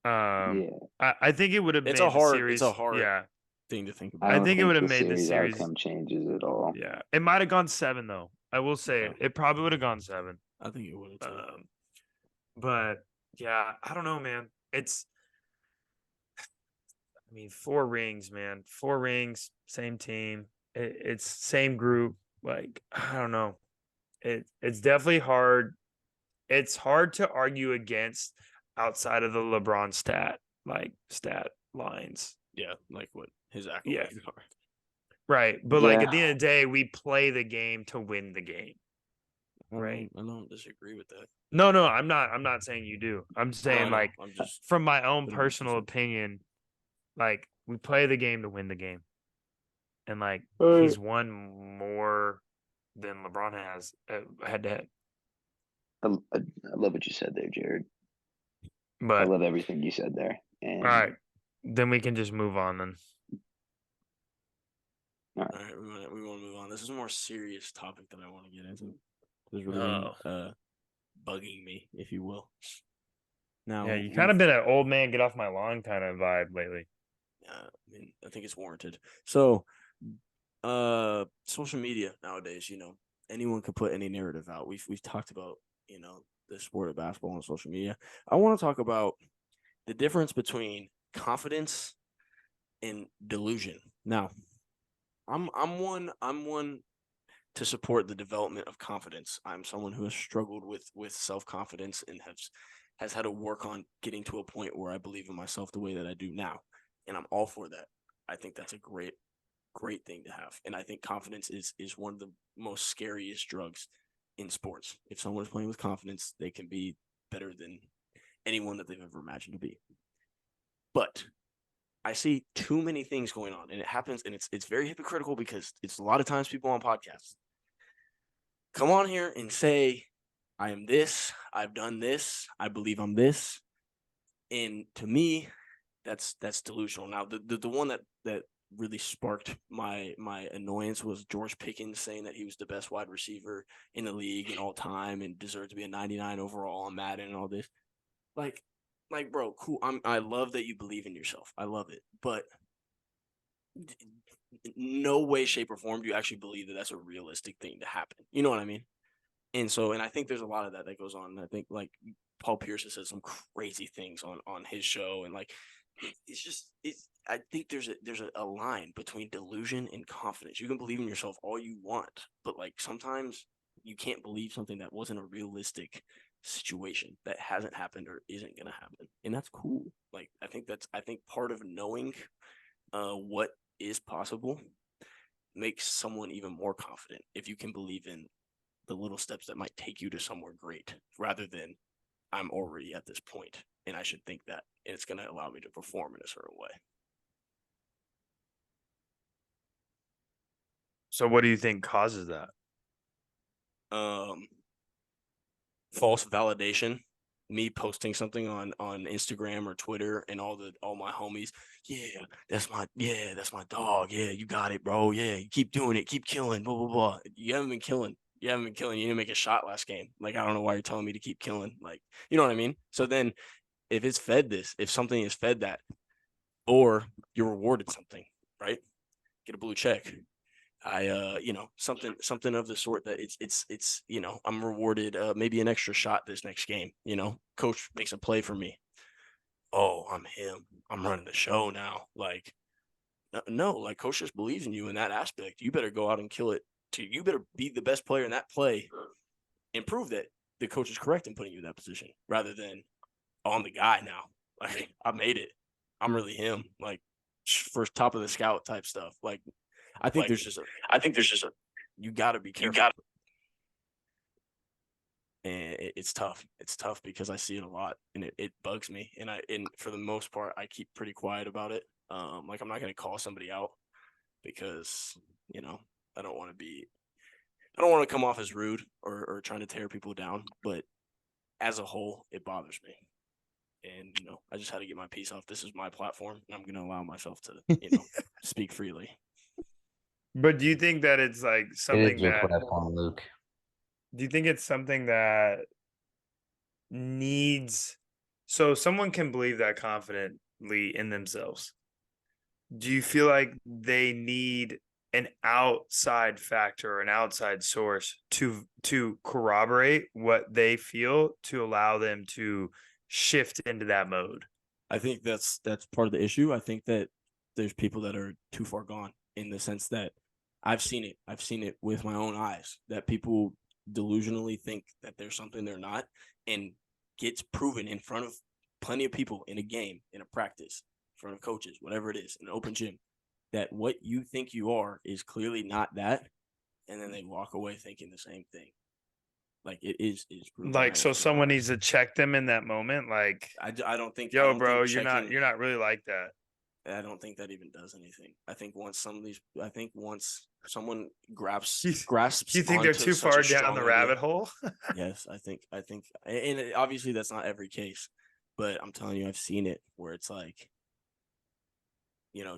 Yeah, I think it would have It's made a the hard series. Yeah. thing to think I I about. don't think it would think have the made the series series. outcome changes at all. Yeah. It might have gone 7 though. I will say Okay. it probably would have gone 7. I think it would have too. But yeah, I don't know, man. I mean, 4 rings, man. 4 rings, same team. It's same group. Like, I don't know. It's definitely hard. It's hard to argue against outside of the LeBron stat lines. Yeah, like what his Yeah. accolades are. Right. But like Yeah, at the end of the day, we play the game to win the game. Right. I don't disagree with that. No, I'm not saying you do. I'm saying I know. like I'm just from my own putting my 2 personal cents. opinion, like we play the game to win the game. And like uh, he's won more than LeBron has head to head. I love what you said there, Jared. I But love everything you said there. And all right, then we can just move on then. All right, we want to move on. This is a more serious topic that I want to get into. It's really bugging me, if you will. Now, Yeah, you kind of been an old man get off my lawn kind of vibe lately. I mean, I think it's warranted. So, social media nowadays, anyone could put any narrative out. We've talked about, the sport of basketball on social media. I want to talk about the difference between confidence and delusion. Now, I'm one to support the development of confidence. I'm someone who has struggled with self-confidence and has had to work on getting to a point where I believe in myself the way that I do now. And I'm all for that. I think that's a great thing to have. And I think confidence is one of the most scariest drugs in sports. If someone is playing with confidence, they can be better than anyone that they've ever imagined to be. But I see too many things going on, and it happens, and it's very hypocritical because it's a lot of times people on podcasts come on here and say, I am this, I've done this, I believe I'm this. And to me, that's delusional. Now, the one that really sparked my annoyance was George Pickens saying that he was the best wide receiver in the league in all time and deserved to be a 99 overall on Madden and all this. Like, bro, cool. I love that you believe in yourself. I love it. But no way, shape, or form do you actually believe that that's a realistic thing to happen. You know what I mean? And I think there's a lot of that goes on. I think like Paul Pierce has said some crazy things on his show, and like I think there's a line between delusion and confidence. You can believe in yourself all you want, but like sometimes you can't believe something that wasn't a realistic situation, that hasn't happened or isn't gonna happen, and that's cool. Like I think part of knowing what is possible makes someone even more confident if you can believe in the little steps that might take you to somewhere great rather than I'm already at this point and I should think that and it's going to allow me to perform in a certain way. So what do you think causes that? False validation. Me posting something on Instagram or Twitter, and all my homies, that's my dog. Yeah, you got it, bro. Yeah, you keep doing it, keep killing, blah blah blah. You haven't been killing. You haven't been killing. You didn't make a shot last game. Like, I don't know why you're telling me to keep killing. Like, you know what I mean? So then, if something is fed that, or you're rewarded something, right? Get a blue check. Something of the sort that it's I'm rewarded maybe an extra shot this next game. Coach makes a play for me. Oh, I'm him. I'm running the show now. Like, no, like, coach just believes in you in that aspect. You better go out and kill it. You better be the best player in that play and prove that the coach is correct in putting you in that position, rather than, oh, I'm the guy now. Like, I made it. I'm really him. Like, first top of the scout type stuff. Like, I think there's just a you got to be careful. And it's tough. It's tough because I see it a lot, and it bugs me. And for the most part, I keep pretty quiet about it. Like, I'm not going to call somebody out because, I don't want to come off as rude or trying to tear people down. But as a whole, it bothers me. And, I just had to get my piece off. This is my platform, and I'm going to allow myself to, speak freely. But do you think that it's like It something is your that platform, Luke. do you think it's something that needs so someone can believe that confidently in themselves? Do you feel like they need an outside factor or an outside source to corroborate what they feel to allow them to shift into that mode? I think that's part of the issue. I think that there's people that are too far gone, in the sense that I've seen it. I've seen it with my own eyes, that people delusionally think that there's something they're not, and gets proven in front of plenty of people in a game, in a practice, in front of coaches, whatever it is, in an open gym, that what you think you are is clearly not that, and then they walk away thinking the same thing. Like, it is proven. Like, so someone needs to check them in that moment. Like, I don't think. yo, I don't bro, think you're not really like that. I don't think that even does anything. I think once someone grasps, Do you think they're onto too such a far down strong the idea- rabbit hole? Yes, I think, and obviously that's not every case, but I'm telling you, I've seen it where it's like,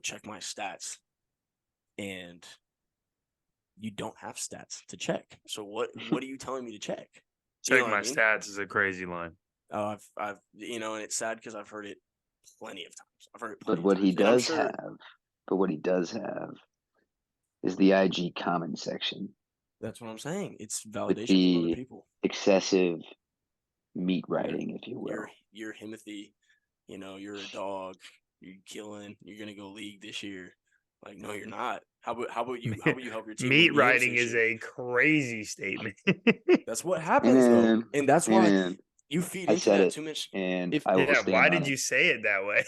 check my stats, and you don't have stats to check. So what are you telling me to check? Check what my I mean? stats is a crazy line. Oh, I've and it's sad because I've heard it plenty of times. I've heard it But plenty what of he times. And I'm does sure, have, but what he does have is the IG comment section that's what I'm saying. It's with validation from other the people. excessive meat writing, if you will. You're Himothy, you're a dog, you're killing, you're gonna go league this year. Like, no, you're not. How about you help your team? Meat win games writing this is year? a crazy statement. That's what happens, though, Amen. and that's why Amen. you feed I into said that it, too much. and If I will Yeah, stand why on did it. you say it that way?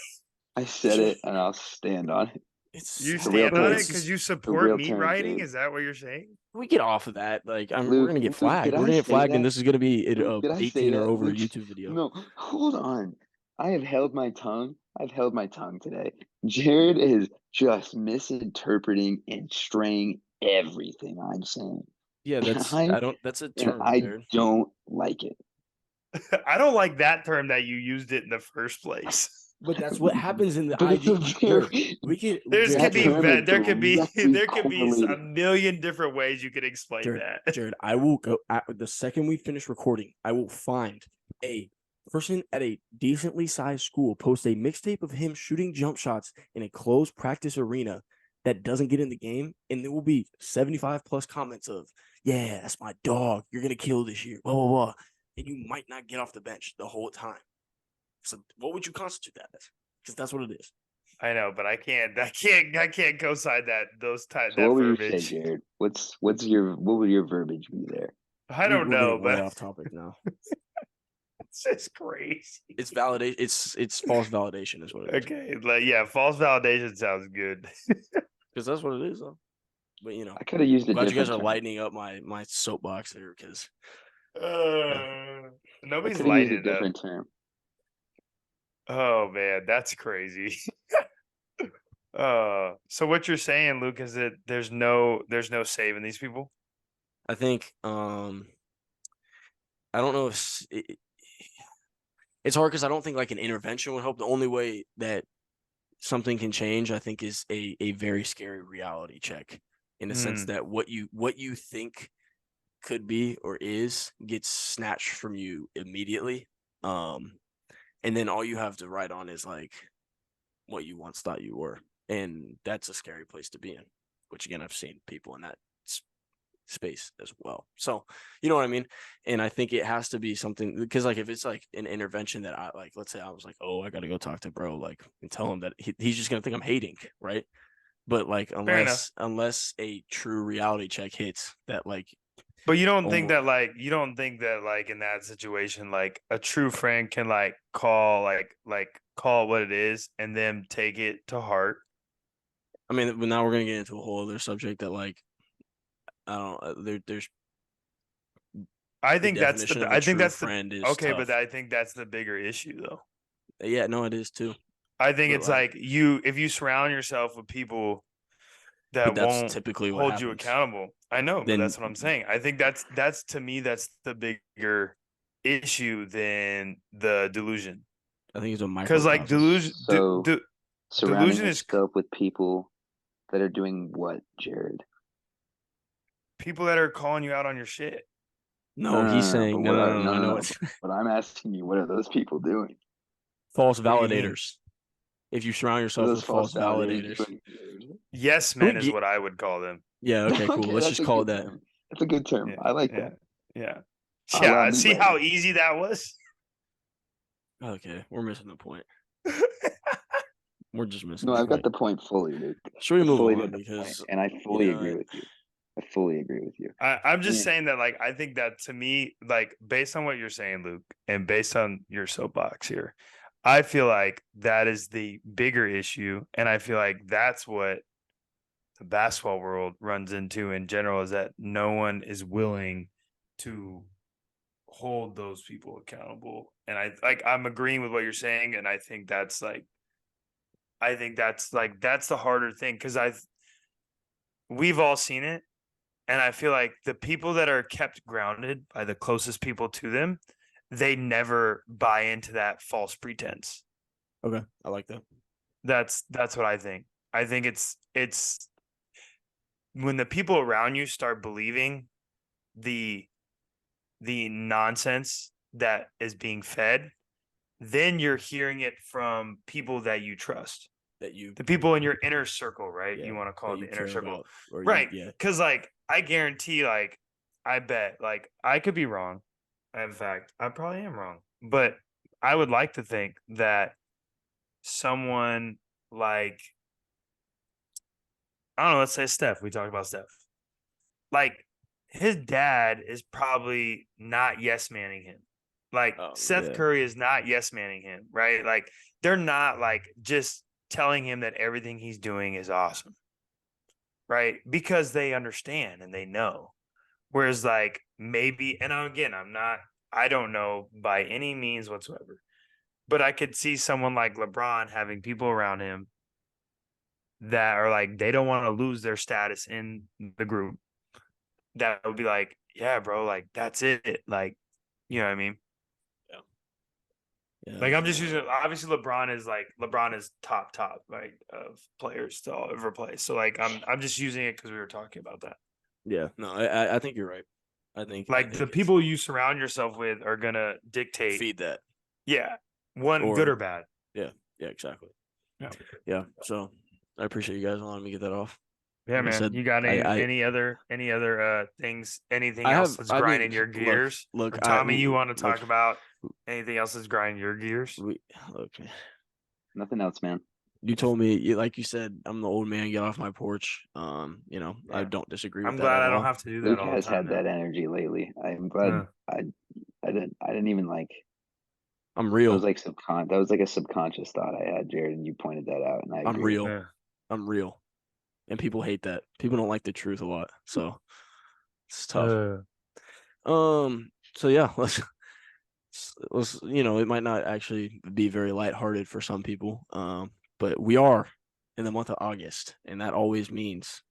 I said it, and I'll stand on it. it's You The real stand on it terms. because you The support real meat terms, writing? dude. Is that what you're saying? we get off of that, like, we're Luke, gonna get Luke, flagged. did We're I gonna get say flagged, and that? this is gonna be Luke, did I say 18 or that? over Luke, YouTube video. No, hold on. I have held my tongue. I've held my tongue today. Jared is just misinterpreting and straying everything I'm saying. Yeah, that's a And term, I Jared. don't like it. I don't like that term that you used it in the first place. But that's what happens in the But it's a IG. Jared, very we could. There that could be term is there could be directly a correlated. million different ways you could explain Jared, that. Jared, I will go the second we finish recording. I will find a person at a decently sized school, post a mixtape of him shooting jump shots in a closed practice arena that doesn't get in the game, and there will be 75 plus comments of, "Yeah, that's my dog. You're gonna kill this year." Blah blah blah, and you might not get off the bench the whole time. So what would you constitute that as? Because that's what it is. I know, but I can't co-sign that So that what would you say, verbiage. Jared? What would your verbiage be there? I don't We're know, getting way but off topic now. it's just crazy. It's validation. It's false validation is what it is. Okay, yeah, false validation sounds good. Because that's what it is, though. But I could have used a glad you different guys are term. lightening up my soapbox there, because I Nobody's could have used a lighting it up. different term. Oh man, that's crazy. So what you're saying, Luke, is that there's no saving these people? I think I don't know if it's hard because I don't think like an intervention would help. The only way that something can change, I think, is a very scary reality check, in the sense that what you think could be or is gets snatched from you immediately. And then all you have to write on is like what you once thought you were. And that's a scary place to be in, which again, I've seen people in that space as well. So, you know what I mean? And I think it has to be something, because like if it's like an intervention that I like, let's say I was like, oh, I got to go talk to bro, like, and tell him that he's just going to think I'm hating. Right. But like, Fair enough. unless a true reality check hits that, like, But you don't think that like in that situation, like a true friend can like call what it is and then take it to heart? I mean, but now we're gonna get into a whole other subject that, like, I don't. There's I the think that's definition the of a I think true that's the friend is okay, tough. but I think that's the bigger issue though. Yeah, no, it is too. I think But it's like if you surround yourself with people but that that's won't typically what hold you happens. accountable. I know, but Then that's what I'm saying. I think that's to me that's the bigger issue than the delusion. I think it's a Because like microcosm. So surrounding delusion is yourself with people that are doing what, Jared? people that are calling you out on your shit. No, he's But saying what are no. I know it's But I'm asking you, what are those people doing? false What do you mean? validators. If you surround What are yourself those with false false validators validators. doing, Jared? Yes, Can we men is get? what I would call them. Yeah, okay, cool. Okay, Let's that's just a call it good that. term. That's a good term. Yeah, I like yeah, that. yeah. Allow Yeah, me see right. how easy that was? Okay, we're missing the point. We're just missing No, the I've got point. the point fully, Luke. Should we I move fully on? get the point, Because and I fully know, agree with you. I fully agree with you. I'm just And saying that, like, I think that to me, like, based on what you're saying, Luke, and based on your soapbox here, I feel like that is the bigger issue. And I feel like that's what the basketball world runs into in general, is that no one is willing to hold those people accountable. And I'm agreeing with what you're saying. And I think that's that's the harder thing, because we've all seen it. And I feel like the people that are kept grounded by the closest people to them, they never buy into that false pretense. okay, I like that. That's what I think. I think it's when the people around you start believing the nonsense that is being fed, then you're hearing it from people that you trust. That you, The people in your inner circle, right? yeah, You want to call that it you the inner care circle. about, or Right. yeah, Because, like, I guarantee, like, I bet, like, I could be wrong. In fact, I probably am wrong. But I would like to think that someone like, I don't know, let's say Steph. We talked about Steph. Like, his dad is probably not yes manning him. Like, Seth yeah, Curry is not yes manning him, right? Like, they're not like just telling him that everything he's doing is awesome, right? Because they understand and they know. Whereas, like, maybe, and again, I don't know by any means whatsoever, but I could see someone like LeBron having people around him that are like, they don't want to lose their status in the group. That would be like, yeah, bro, like, that's it. Like, you know what I mean? yeah. Like, I'm just using, obviously LeBron is top, like, of players to ever play. So, like, I'm just using it because we were talking about that. Yeah, no, I think you're right. I think the people you surround yourself with are gonna dictate. feed that. Yeah, one good or bad. Yeah, exactly. Yeah. Yeah. So I appreciate you guys allowing me to get that off. Yeah, Like I man. said, You got any other things? Anything else that's grinding your gears? Look, or Tommy, you want to look, talk about anything else that's grinding your gears? Look, nothing else, man. you told me, like you said, I'm the old man. Get off my porch. Yeah. I don't disagree with I'm that glad at I don't all. have to do that Luke all the has time. had now. that energy lately. I'm glad. I didn't even like. I'm That real. was like that was like a subconscious thought I had, Jared, and you pointed that out, and I agree. I'm real. Yeah. I'm real. And people hate that. People don't like the truth a lot. So it's tough. So yeah, let's it might not actually be very lighthearted for some people. But we are in the month of August, and that always means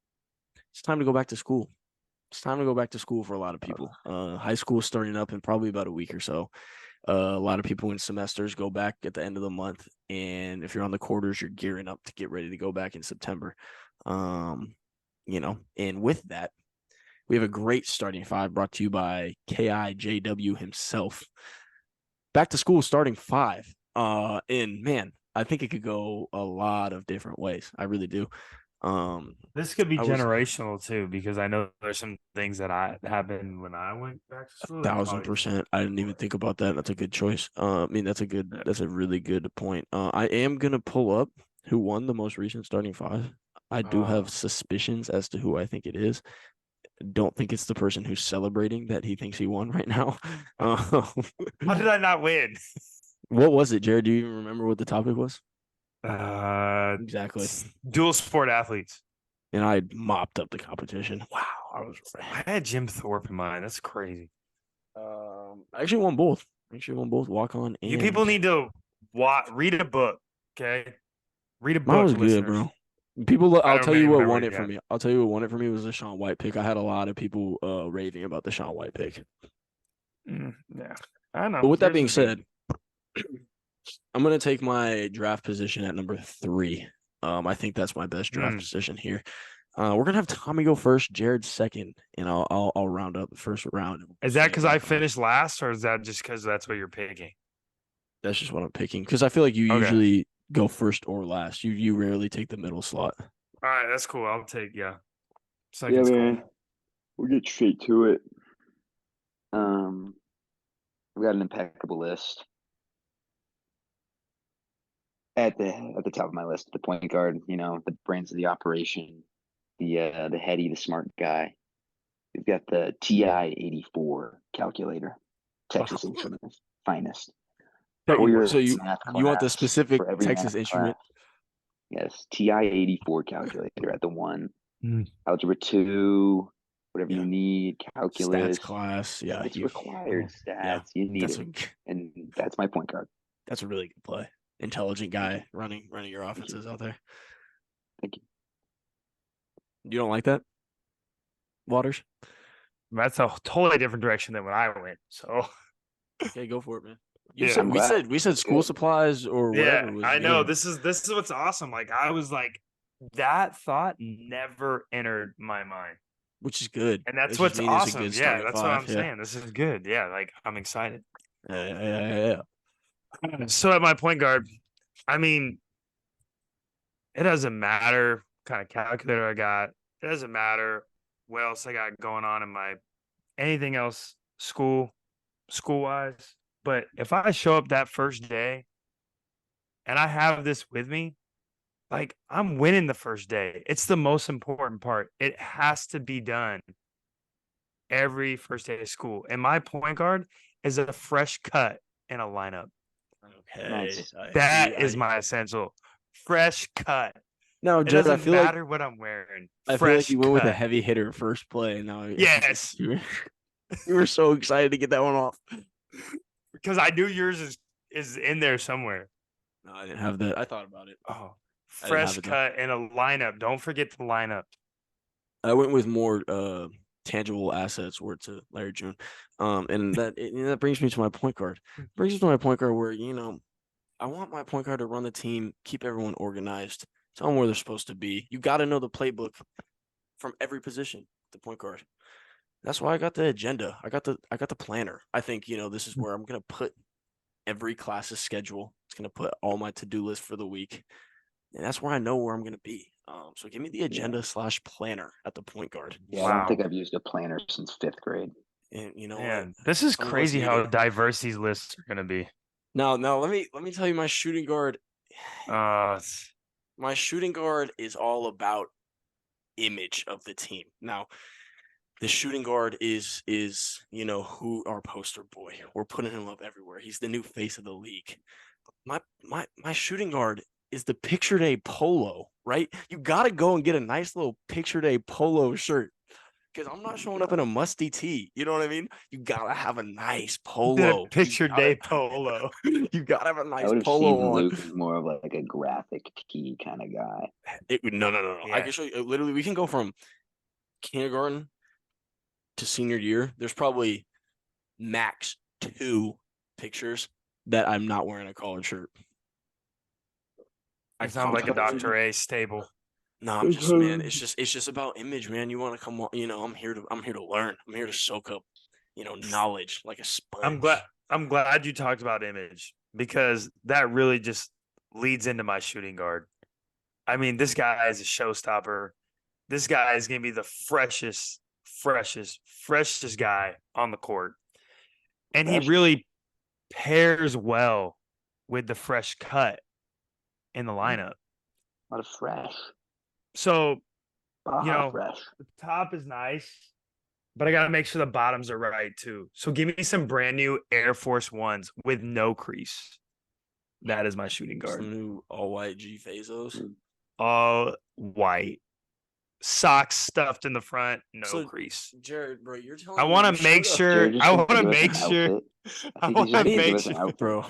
it's time to go back to school. It's time to go back to school for a lot of people. High school is starting up in probably about a week or so. A lot of people in semesters go back at the end of the month, and if you're on the quarters, you're gearing up to get ready to go back in September. And with that, we have a great starting five brought to you by KIJW himself. Back to school starting five. And man, I think it could go a lot of different ways. I really do. This could be I was generational too, because I know there's some things that happened when I went back to school. 1,000%. I didn't even think about that. That's a good choice. I mean, that's a really good point. I am gonna pull up who won the most recent starting five. I do have suspicions as to who I think it is. Don't think it's the person who's celebrating that he thinks he won right now. How did I not win? What was it, Jared? Do you even remember what the topic was? Exactly. Dual sport athletes. And I mopped up the competition. Wow, I had Jim Thorpe in mind. That's crazy. I actually won both. Walk on. And you people need to read a book. Okay, read a book. Mine was listeners. good, bro. People, I'll tell you what won it yet. for me. I'll tell you what won it for me was the Shaun White pick. I had a lot of people raving about the Shaun White pick. Yeah, I know. But with that being said, I'm gonna take my draft position at number 3. I think that's my best draft position here. We're gonna have Tommy go first, Jared second, and I'll round up the first round. Is that because I finished last, or is that just because that's what you're picking? That's just what I'm picking because I feel like you usually go first or last. You rarely take the middle slot. All right, that's cool. I'll take Second man. We'll get straight to it. We got an impeccable list. At the top of my list, the point guard, the brains of the operation, the heady, the smart guy. We've got the TI-84 calculator, Texas Instruments finest. So you want the specific Texas instrument? Yes, TI-84 calculator at the 1. Algebra 2, whatever you need, calculus. Stats class, yeah. It's required stats. You need it. And that's my point guard. That's a really good play. Intelligent guy running your offenses out there. Thank you. You don't like that, Waters? That's a totally different direction than when I went. So okay, go for it, man. We said school supplies or whatever. Yeah, I know. This is what's awesome. Like I was like, that thought never entered my mind, which is good. And that's what's awesome. Yeah, that's what I'm saying. This is good. Yeah, like I'm excited. Yeah. So at my point guard, I mean, it doesn't matter what kind of calculator I got. It doesn't matter what else I got going on in my anything else school wise. But if I show up that first day and I have this with me, like I'm winning the first day. It's the most important part. It has to be done every first day of school. And my point guard is a fresh cut in a lineup. Okay. Nice. That is my essential. Fresh cut. No, it doesn't matter what I'm wearing. I feel like you went with a heavy hitter first play. And now yes. You were so excited to get that one off. Because I knew yours is in there somewhere. No, I didn't have that. I thought about it. Oh, fresh cut in a lineup. Don't forget the lineup. I went with more tangible assets, word to Larry June. And that brings me to my point guard. Brings me to my point guard where, I want my point guard to run the team, keep everyone organized, tell them where they're supposed to be. You got to know the playbook from every position, the point guard. That's why I got the agenda. I got the planner. I think, this is where I'm going to put every class's schedule. It's going to put all my to-do list for the week. And that's where I know where I'm going to be. So give me the agenda / planner at the point guard. Yeah, wow. I don't think I've used a planner since 5th grade. And this is crazy how diverse these lists are going to be. No, let me tell you my shooting guard. My shooting guard is all about image of the team. Now, the shooting guard is who our poster boy. We're putting him up everywhere. He's the new face of the league. My shooting guard is the picture day polo, right? You got to go and get a nice little picture day polo shirt because I'm not showing up in a musty tee. You know what I mean? You gotta have a nice The polo. picture gotta- day polo. You gotta have a I nice would have polo seen on. Luke as more of like a graphic tee kind of guy. No. I Yeah. can show you. Literally, we can go from kindergarten to senior year. There's probably max 2 pictures that I'm not wearing a collared shirt. I sound like a Dr. A stable. No, I'm just man. It's just about image, man. You want to come on, I'm here to learn. I'm here to soak up, knowledge like a sponge. I'm glad you talked about image because that really just leads into my shooting guard. I mean, this guy is a showstopper. This guy is gonna be the freshest guy on the court. And he really pairs well with the fresh cut in the lineup. A lot of fresh. So, Baja fresh. the top is nice, but I got to make sure the bottoms are right too. So give me some brand new Air Force Ones with no crease. That is my shooting guard. Some new all white G Fazos. All white. Socks stuffed in the front, no crease. Jared, bro, you're telling I me want you to make showed up- sure. Jared just I needs want to give us an make sure. outfit. I think want he's to just gonna give make us an sure, outfit. bro.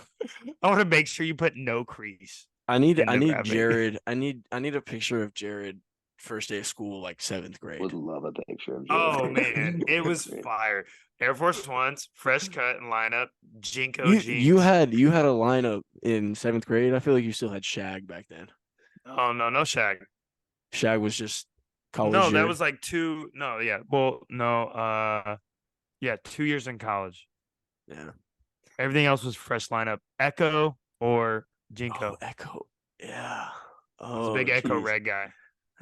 I want to make sure you put no crease. I need in the graphic. Jared. I need a picture of Jared first day of school, like 7th grade. Would love a picture of Jared. Oh man, it was fire. Air Force Ones, fresh cut and lineup, Jinko jeans. You had a lineup in 7th grade. I feel like you still had Shag back then. Oh no Shag. Shag was just college. No, year. that was like 2. No, yeah. Well, no. Yeah, 2 years in college. Yeah. Everything else was fresh lineup. Echo or Jinko. Oh, Echo. Yeah. I was a Oh, big Echo geez. red guy.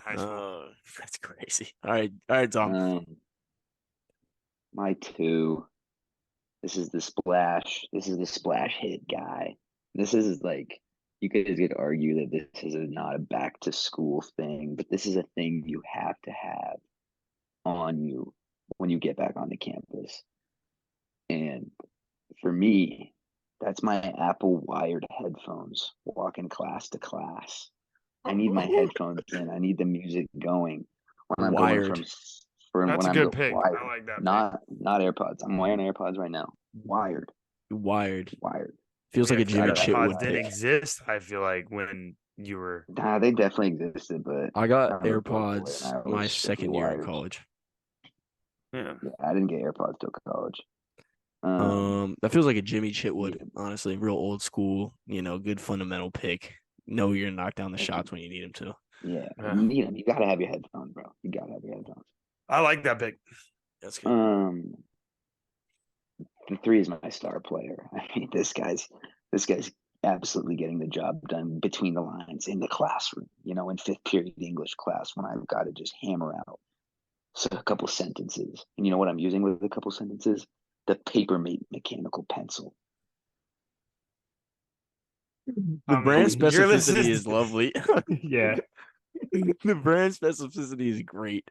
High school. That's crazy. All right, Tom. My 2. This is the splash. This is the splash hit guy. This is like you could argue that this is not a back to school thing, but this is a thing you have to have on you when you get back onto campus. And for me, that's my Apple wired headphones walking class to class. I need my headphones in. I need the music going when I'm Wired. going from That's when a I'm good going pick. wired. I like that. Not AirPods. I'm wearing AirPods right now. Wired. Feels like a Jimmy AirPods Chitwood didn't pick. exist. I feel like when you were. Nah, they definitely existed, but I got I remember AirPods when I my was strictly 2nd year in wired. college. Yeah. Yeah, I didn't get AirPods till college. That feels like a Jimmy Chitwood, yeah. honestly, real old school, good fundamental pick. Know you're gonna knock down the shots when you need them to. Yeah, Yeah. you need them. You gotta have your headphones, bro. You gotta have your headphones. I like that pick. That's good. The 3 is my star player. I mean, this guy's absolutely getting the job done between the lines in the classroom. In 5th period English class when I've got to just hammer out a couple sentences. And you know what I'm using with a couple sentences? The Papermate mechanical pencil. The brand specificity is lovely. Yeah. The brand specificity is great.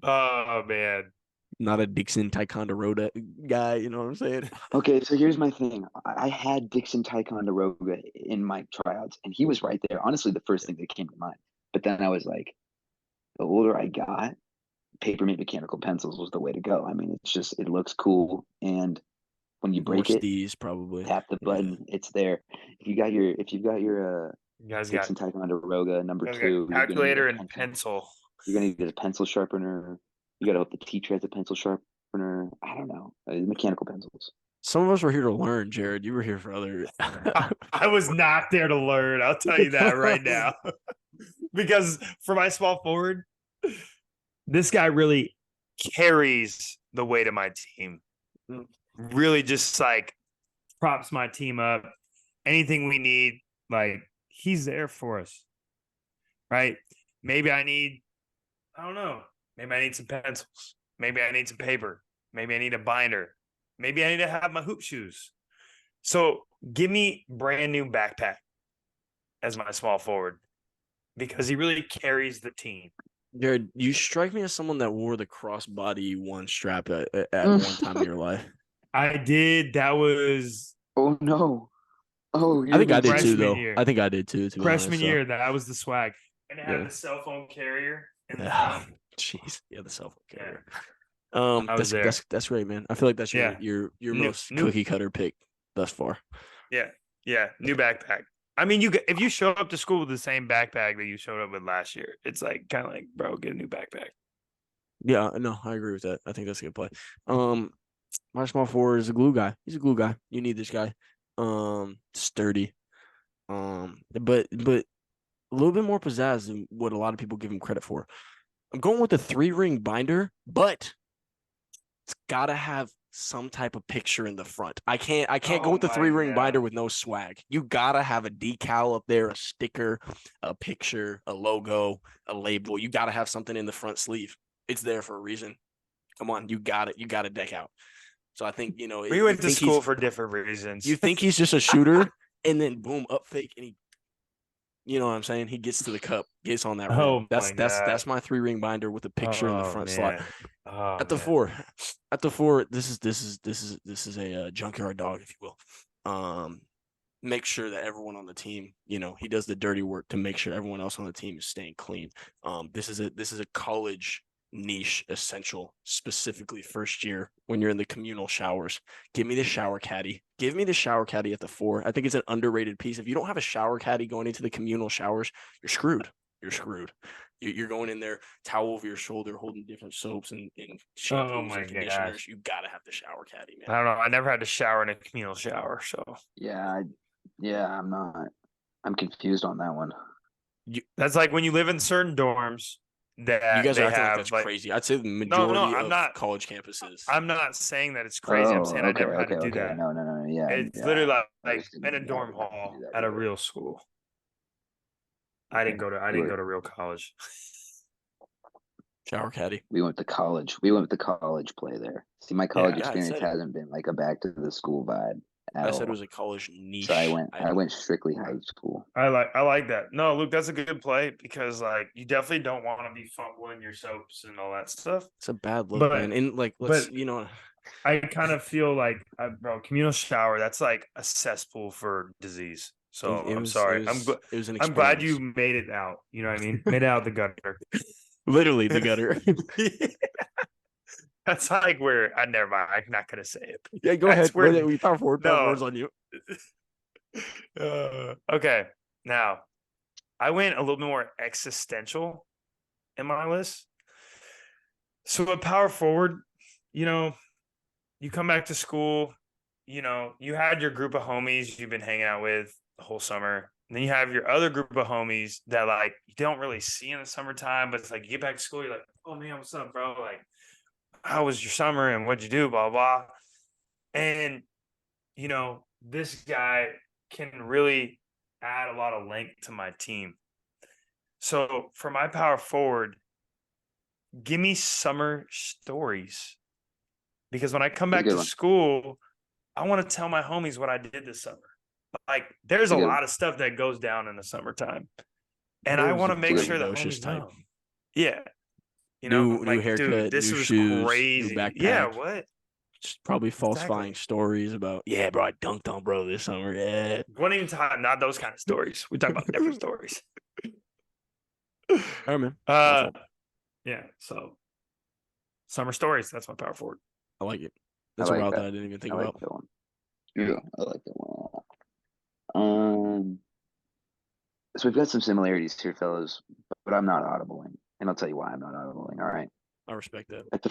Oh man. Not a Dixon Ticonderoga guy, you know what I'm saying? Okay, so here's my thing. I had Dixon Ticonderoga in my tryouts, and he was right there. Honestly, the first thing that came to mind. But then I was like, the older I got, Papermate mechanical pencils was the way to go. I mean, it looks cool, and when you break it, probably tap the button, it's there. If you've got your You guys Dixon got Ticonderoga number 2, calculator and pencil. You're gonna need a pencil sharpener. You gotta hope the teacher has a pencil sharpener. I don't know. Mechanical pencils. Some of us were here to learn, Jared. You were here for other. I was not there to learn. I'll tell you that right now. Because for my small forward, this guy really carries the weight of my team. Really just like props my team up. Anything we need, like he's there for us. Right? Maybe I don't know. Maybe I need some pencils. Maybe I need some paper. Maybe I need a binder. Maybe I need to have my hoop shoes. So give me brand new backpack as my small forward because he really carries the team. Jared, you strike me as someone that wore the crossbody one strap at one time in your life. I did. That was. Oh no. Oh, I think I did too, freshman though. year. I think I did too. To be Freshman honest, year, that was the swag. And it had Yeah. the cell phone carrier in the Yeah. front. Jeez, yeah, the cell phone Yeah. carrier. I was there. That's great, man. I feel like that's Yeah. your New- most new- cookie cutter pick thus far. Yeah, new backpack. I mean, if you show up to school with the same backpack that you showed up with last year, it's like kind of like, bro, get a new backpack. Yeah, no, I agree with that. I think that's a good play. My small forward is a glue guy. He's a glue guy. You need this guy. Sturdy. But a little bit more pizzazz than what a lot of people give him credit for. I'm going with a 3-ring binder, but it's gotta have some type of picture in the front. I can't go Oh with the my 3-ring binder God. with no swag. You gotta have a decal up there, a sticker, a picture, a logo, a label. You gotta have something in the front sleeve. It's there for a reason. Come on, you got it. You got to deck out. So I think We you went to think school for different reasons. you think he's just a shooter, and then boom, up fake, and he, you know what I'm saying? He gets to the cup, gets on that rim. Oh That's my God. that's my 3-ring binder with a picture in the Oh front slot. man. Oh At the man. 4, this is a junkyard dog, if you will. Make sure that everyone on the team, he does the dirty work to make sure everyone else on the team is staying clean. This is a college niche essential, specifically first year when you're in the communal showers. Give me the shower caddy. Give me the shower caddy at the 4. I think it's an underrated piece. If you don't have a shower caddy going into the communal showers, you're screwed. You're screwed. You're going in there, towel over your shoulder, holding different soaps and shampoos my and gosh. conditioners. You gotta have the shower caddy, I man. don't know. I never had to shower in a communal shower, so Yeah, I'm not. I'm confused on that one. that's like when you live in certain dorms You that guys are they acting like have that's like crazy. I'd say the no, majority I'm of not. college campuses. I'm not saying that it's crazy. I'm saying I Okay, never had to do okay. that. No. Yeah, It's yeah. literally I like just didn't in a think I dorm would have to hall do that at a either. real school. I Okay. didn't go to real college. Shower caddy. We went to college. We went with the college play there. See, my college Yeah, I experience said it. hasn't been like a back to the school vibe at I said it all. was a college niche. So I item. went strictly high school. I like that. No, Luke, that's a good play because like you definitely don't want to be fumbling your soaps and all that stuff. It's a bad look, But man. And like, let's but I kind of feel like, bro, communal shower, that's like a cesspool for disease. So I'm sorry. It was an I'm glad you experience. made it out. You know what I mean? Made it out the gutter. Literally the gutter. That's like where I never mind. I'm not gonna say it. Yeah, go That's ahead. where We power forward. no. Words on you. Okay. Now I went a little bit more existential in my list. So at power forward, you come back to school, you had your group of homies you've been hanging out with the whole summer. And then you have your other group of homies that like you don't really see in the summertime, but it's like you get back to school, you're like, oh man, what's up, bro? Like, how was your summer and what'd you do? Blah, blah. And, this guy can really add a lot of length to my team. So for my power forward, give me summer stories. Because when I come back to school, I want to tell my homies what I did this summer. Like, there's a lot of stuff that goes down in the summertime. And I want to make sure that homies know. Yeah. New like, haircut, dude, this new was shoes, crazy. new backpack. Yeah, what? Just probably falsifying stories about, yeah, bro, I dunked on bro this summer. Yeah. One even time, not those kind of stories. We talk about different stories. All right, man. Yeah. So summer stories. That's my power forward. I like it. That's a route that I didn't even think about. That one. Yeah, I like that one. So we've got some similarities here, fellas, but I'm not audibling, and I'll tell you why I'm not audibling. All right. I respect that. At the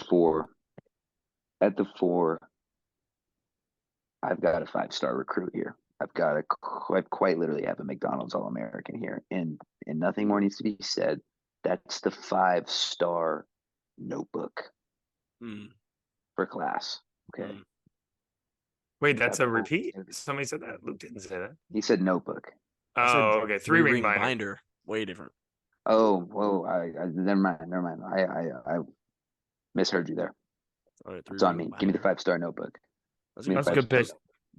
four, I've got a 5-star recruit here. I quite literally have a McDonald's All-American here, and nothing more needs to be said. That's the 5-star notebook for class. Okay. Wait, that's a repeat? Somebody said that. Luke didn't say that. He said notebook. Oh, okay. 3-ring binder. Way different. Oh, whoa! I never mind. I misheard you there. It's on me. Give me the 5-star notebook. That's a good pitch.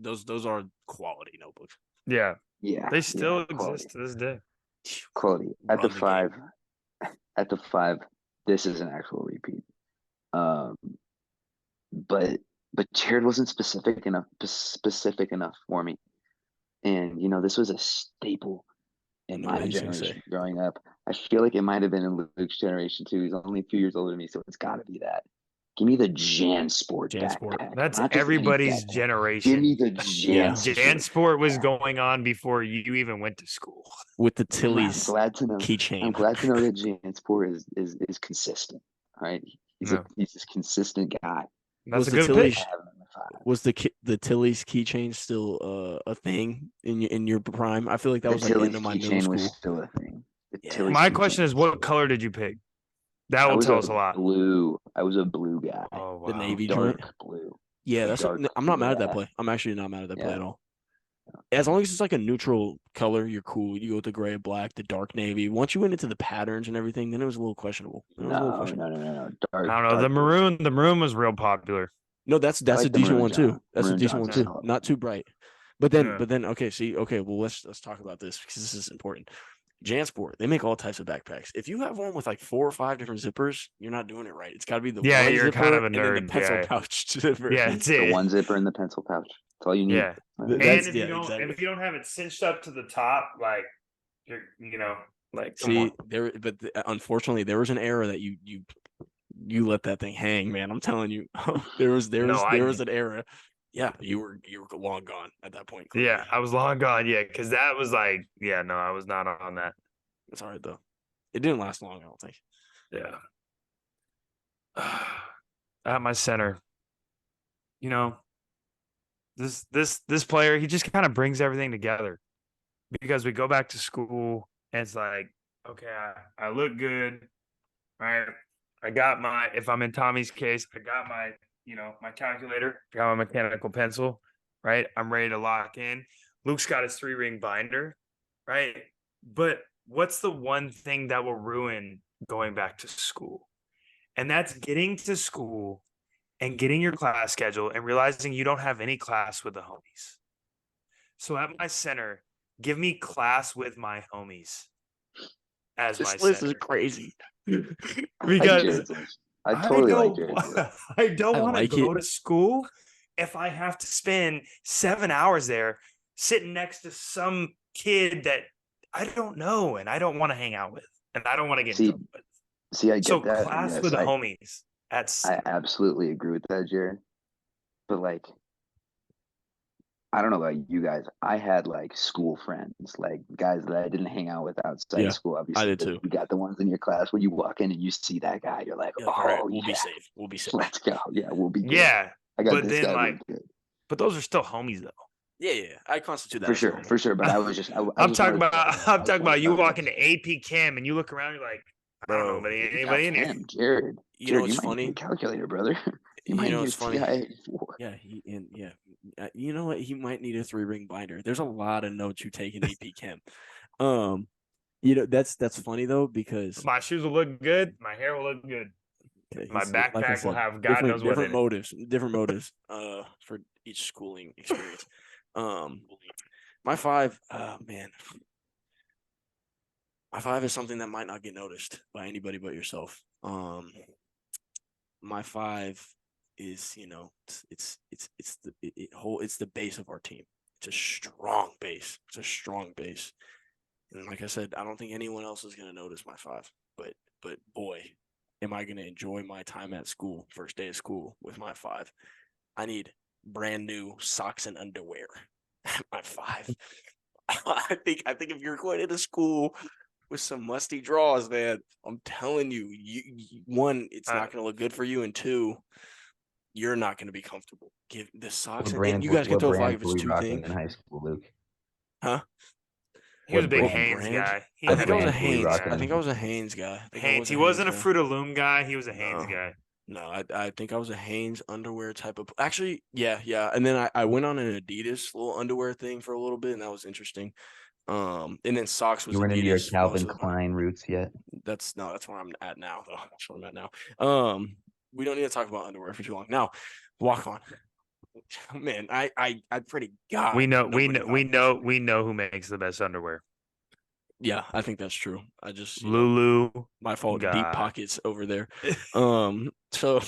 Those are quality notebooks. Yeah. Yeah. They still exist to this day. Quality. At the 5, this is an actual repeat. But Jared wasn't specific enough for me. And this was a staple in know what my he's gonna say. generation growing up. I feel like it might have been in Luke's generation too. He's only a few years older than me, so it's got to be that. Give me the JanSport JanSport. backpack. That's Not just any everybody's backpack. Give me generation. the Yeah. JanSport was backpack. going on before you even went to school. With the I'm Tilly's glad to know. I'm keychain. glad to know that JanSport is consistent. All right, Yeah. he's this consistent guy. That's Was a the good Tilly's pick. I have him in the 5. was the Tilly's keychain still a thing in your prime? I feel like that The was like the end Tilly's of my middle keychain was school. still a thing. The Yeah. Tilly's My keychain question is, was what still a color thing. did you pick? That I will was tell a us a lot. blue. I was a blue guy. Oh The wow. navy Dark joint. blue. Yeah, that's Dark I'm not blue, mad at that yeah. play. I'm actually not mad at that play Yeah. at all. As long as it's like a neutral color, you're cool. You go with the gray, black, the dark navy. Once you went into the patterns and everything, then it was a little questionable. It was a little No, questionable. no. I Dark, don't know. dark blue. The maroon was real popular. No, that's I a like the decent Maroon one too. John. That's a Maroon decent one John's a too. solid Not one. too bright. Yeah. But then, okay, see, okay, well, let's talk about this because this is important. JanSport, they make all types of backpacks. If you have one with like 4 or 5 different zippers, you're not doing it right. It's got to be the Yeah, one you're zipper kind of a and then the nerd. pencil Yeah. pouch zipper. Yeah, it's The it. one zipper in the pencil pouch. That's all you need. Yeah. That's And yeah, exactly. if you don't have it cinched up to the top, like you're like come See, on. unfortunately, there was an era that you let that thing hang, man. I'm telling you, there was an era. Yeah, you were long gone at that point. Clearly. Yeah, I was long gone. Yeah, because that was like, yeah, no, I was not on that. It's all right though. It didn't last long, I don't think. Yeah. At my center, this player, he just kind of brings everything together because we go back to school and it's like, okay, I look good, right? I got if I'm in Tommy's case, I got my, my calculator, I got my mechanical pencil, right? I'm ready to lock in. Luke's got his 3-ring binder, right? But what's the one thing that will ruin going back to school? And that's getting to school and getting your class schedule and realizing you don't have any class with the homies. So at my center, give me class with my homies as my center. This is crazy. Because I totally like Jared's list. I don't want to go it. to school if I have to spend 7 hours there sitting next to some kid that I don't know and I don't want to hang out with and I don't want to get in trouble with. See, I get that. Class Yes, with the homies. I absolutely agree with that, Jared. But like, I don't know about you guys. I had like school friends, like guys that I didn't hang out with outside of school. Obviously, I did too. You got the ones in your class when you walk in and you see that guy, you're like, all right, we'll be safe. We'll be safe. Let's go. Yeah, we'll be good. Yeah. I got but this then guy. like, but those are still homies though. Yeah. I constitute that for sure. But I was just, I'm talking about you walk into AP Chem and you look around, you're like, I don't know, anybody in here. Jared, you know what's might funny? need a calculator, brother. You might need a TI-84. Yeah, you know what? He might need a 3-ring binder. There's a lot of notes you take in AP Chem. That's funny though because my shoes will look good, my hair will look good. Okay, my backpack will have God knows what different motives. Different motives. For each schooling experience. My 5. Man. My 5 is something that might not get noticed by anybody but yourself. My 5 is it's the base of our team. It's a strong base. And like I said, I don't think anyone else is gonna notice my 5. But boy, am I gonna enjoy my time at school, first day of school with my 5. I need brand new socks and underwear at my 5. I think if you're going into school with some musty draws, man, I'm telling you, one, it's not going to look good for you, and 2, you're not going to be comfortable. Give the socks, and you guys can throw 5 if it's 2 things. In high school, Luke? Huh? He was a big Hanes guy. I think I was a Hanes. I think I was a Hanes guy. Hanes. He wasn't a Fruit of Loom guy. He was a Hanes guy. No, I think I was a Hanes underwear type of. Actually, yeah. And then I went on an Adidas little underwear thing for a little bit, and that was interesting. And then socks was. You weren't into your Calvin Klein roots yet. That's where I'm at now, though. That's where I'm at now. We don't need to talk about underwear for too long. Now, walk on. Man, I pretty God. We know who makes the best underwear. Yeah, I think that's true. I just Lulu, my fault. God. Deep pockets over there. So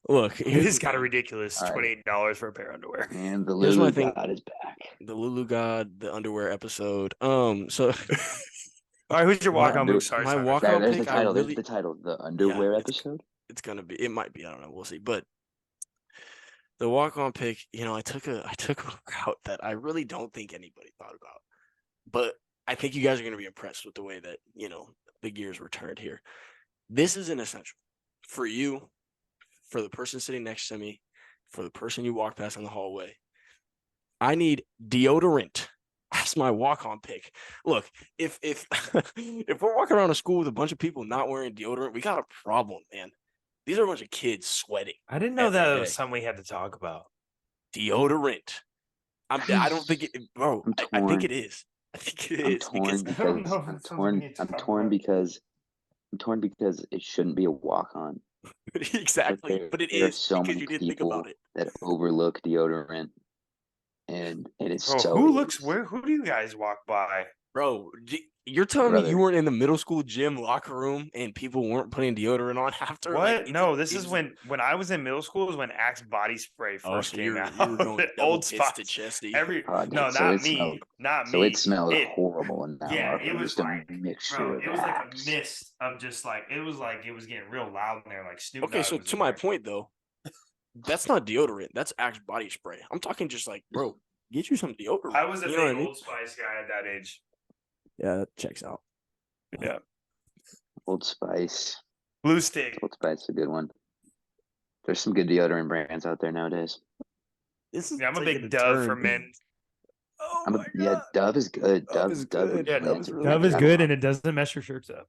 Look, It here's just the got a thing. ridiculous All right. $28 for a pair of underwear. And the Here's my Lulu thing. God is back. The Lulu God, the underwear episode. So All right, who's your My- walk on, Luke? Sorry, my sorry. walk-on There's the pick, I title. really, There's the title. The yeah, underwear episode. it's gonna be. It might be. I don't know. We'll see. But the walk-on pick, I took a route that I really don't think anybody thought about. But I think you guys are gonna be impressed with the way that the gears were turned here. This is an essential for you, for the person sitting next to me, for the person you walk past in the hallway. I need deodorant as my walk-on pick. Look, if if we're walking around a school with a bunch of people not wearing deodorant, we got a problem, man. These are a bunch of kids sweating. I didn't know every that day. was something we had to talk about. Deodorant. I don't think it, bro. I'm I think torn. it is. I think it I'm is because torn I don't because know if I'm it's something we torn. need to I'm talk torn about. because I'm torn because it shouldn't be a walk on. exactly, but it there are is so because many you didn't think people about it, that overlook deodorant, and it is Bro, so. who looks is. where? Who do you guys walk by? bro. You're telling me you Brother. weren't in the middle school gym locker room and people weren't putting deodorant on after? What? Like, No, this is when I was in middle school. Is when Axe body spray first so came you out. were going double Old tits Spice. to chesty. No, So not it me, smelled. not So me. it smelled It- horrible in that Yeah, locker it room. was Just a like, mixture bro, of it was like a Axe. mist of just like it was getting real loud in there. Like Snoop Okay, Dogg so was to in my there. point though, that's not deodorant. That's Axe body spray. I'm talking just like, bro, get you some deodorant. I was a you know what I big mean? Old Spice guy at that age. Yeah, that checks out. Yeah, Old Spice. Blue Stick. Old Spice is a good one. There's some good deodorant brands out there nowadays. This is Yeah, I'm a taking big Dove for turn. men. Oh my Yeah, god, Dove is good. Dove is good. Yeah, Dove is really Dove is good. good, and it doesn't mess your shirts up.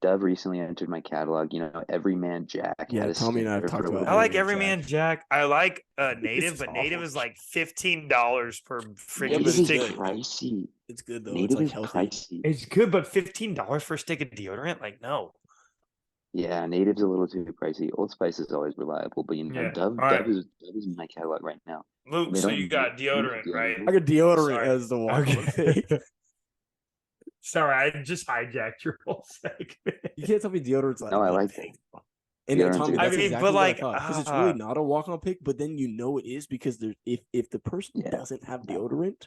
Dove recently entered my catalog. Every man Jack. Yeah, had a Tommy and I have sticker talked for about I Everyman like Everyman Everyman Jack. I like Native, is but Native awful. is like $15 per Yeah, freaking Native but is it's stick. good. pricey. It's good though. Native it's like is healthy. pricey. It's good, but $15 for a stick of deodorant? Like, no. Yeah, Native's a little too pricey. Old Spice is always reliable, but Yeah. Dove, All right. Dove is in my catalog right now. Luke, They so don't you got make deodorant, right? I got deodorant Sorry. as the walk Okay. Sorry, I just hijacked your whole segment. You can't tell me deodorant's not No, a I good like pick. it. And then, Deodorant's a Tommy, good that's pick. I mean, exactly but what like, I thought. Because it's really not a walk-on pick, but then it is because if the person Yeah. doesn't have deodorant,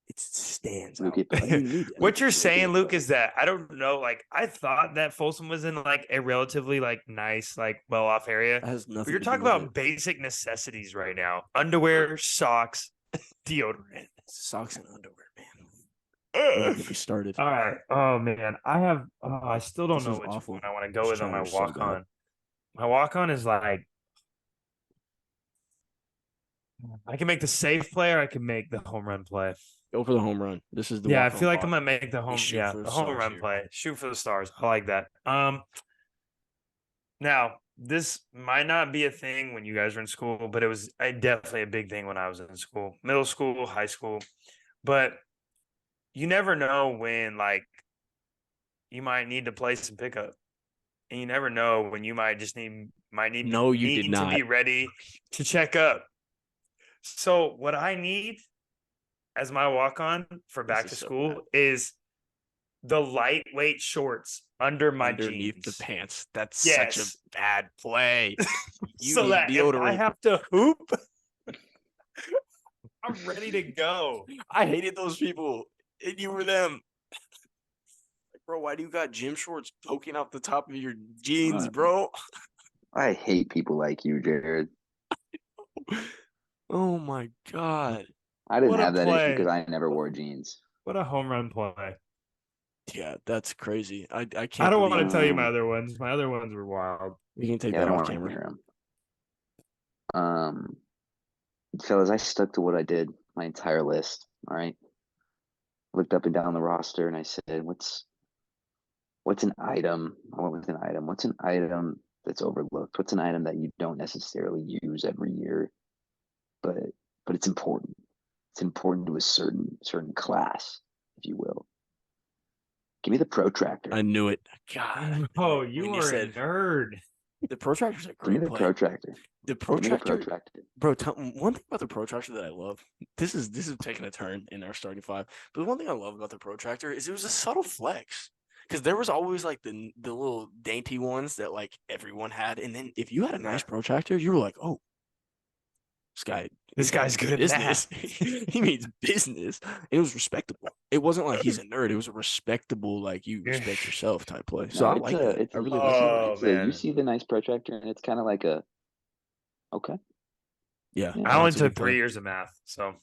it stands Luke, out. Like, you need it. What you're Luke, saying, it- Luke, is that I don't know. Like, I thought that Folsom was in like a relatively like nice, like well-off area. That has nothing But you're to talking do with about it. basic necessities right now: underwear, socks, deodorant. Socks and underwear, man. Don't get me started. All right. Oh man, I still don't This know is which awful. one I want to go This with on my chatter's so walk bad. on. My walk on is like I can make the safe play or I can make the home run play. Go for the home run. This is the Yeah, I walk-on feel like pod. I'm gonna make the home. shoot Yeah, for the the home stars run here. play. Shoot for the stars. I like that. Now this might not be a thing when you guys are in school, but it was definitely a big thing when I was in school, middle school, high school. But you never know when like you might need to play some pickup, and you never know when you might just need No, you did need not. to be ready to check up. So what I need as my walk on for back is to so school bad. is the lightweight shorts under my Underneath jeans. the pants. That's such a Yes. bad play. You So need that if I deodorant. have to hoop, I'm ready to go. I hated those people. And you were them. Like, bro, why do you got gym shorts poking out the top of your jeans, bro? I hate people like you, Jared. Oh my god. I didn't What a have that issue play. because I never wore jeans. What a home run play. Yeah, that's crazy. I can't. I don't want to believe- tell you my other ones. My other ones were wild. We can take Yeah, I that don't off want to camera. hear them. Fellas, I stuck to what I did my entire list. All right. Looked up and down the roster and I said, what's an item? I went with an item. What's an item that's overlooked? What's an item that you don't necessarily use every year, but it's important. It's important to a certain class, if you will. Give me the protractor. I knew it. God. Oh, you When are said a nerd. the protractor's a Give me great the play. protractor. The Give me the protractor, protractor. bro. One thing about the protractor that I love. This is taking a turn in our starting five. But the one thing I love about the protractor is it was a subtle flex. because there was always like the little dainty ones that like everyone had, and then if you had a nice protractor, you were like, oh, This guy's good at business. math. He means business. It was respectable. It wasn't like he's a nerd. It was a respectable, like you respect yourself type play. So I like that. I really like Oh, that. man. You see the nice protractor, and it's kind of like a okay. Yeah, Yeah. I only it's a good took 3 play. years of math, so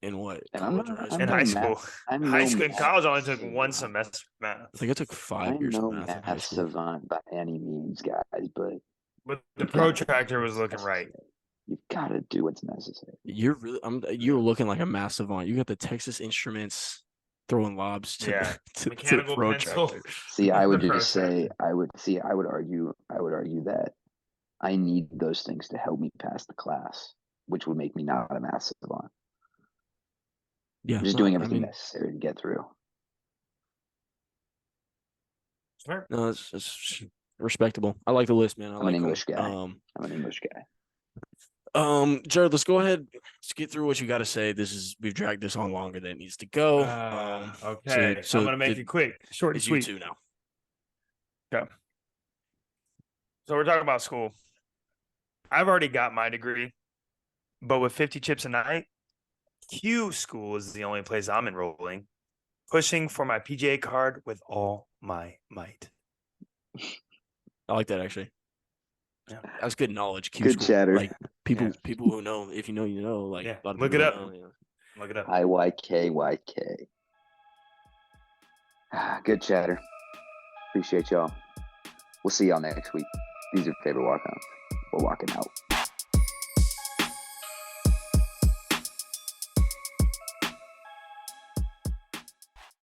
In what? And I'm College or not- high I'm school? in no high math- school, I'm high no school, in math college, I only took 1 savant. semester of math. I think I took 5 I'm years no of math in high math school. savant by any means, guys, but But the you've gotta do protractor was what's looking right. necessary. You've got to do what's necessary. You're really, you're looking like a math savant. You got the Texas Instruments throwing lobs to Yeah, to the mechanical pencil. protractor. See, I would The just say, protractor. I would argue that I need those things to help me pass the class, which would make me not a math savant. Yeah, I'm just no, doing I everything mean, necessary to get through. Smart. no, it's respectable. I like the list, man. I I'm an like 'em. English guy. I'm an English guy. Jared, let's go ahead. Let's get through what you got to say. We've dragged this on longer than it needs to go. Okay, so I'm gonna make it quick, short and it's you sweet. two now. Okay. So we're talking about school. I've already got my degree, but with 50 chips a night, Q school is the only place I'm enrolling, pushing for my PGA card with all my might. I like that actually. Yeah. That's good knowledge. Q Good school. chatter. Like people who know. If you know, you know. Like Yeah, a lot of look people it don't up. know, you know. Look it up. IYKYK. Good chatter. Appreciate y'all. We'll see y'all next week. These are favorite walk-ons. We're walking out.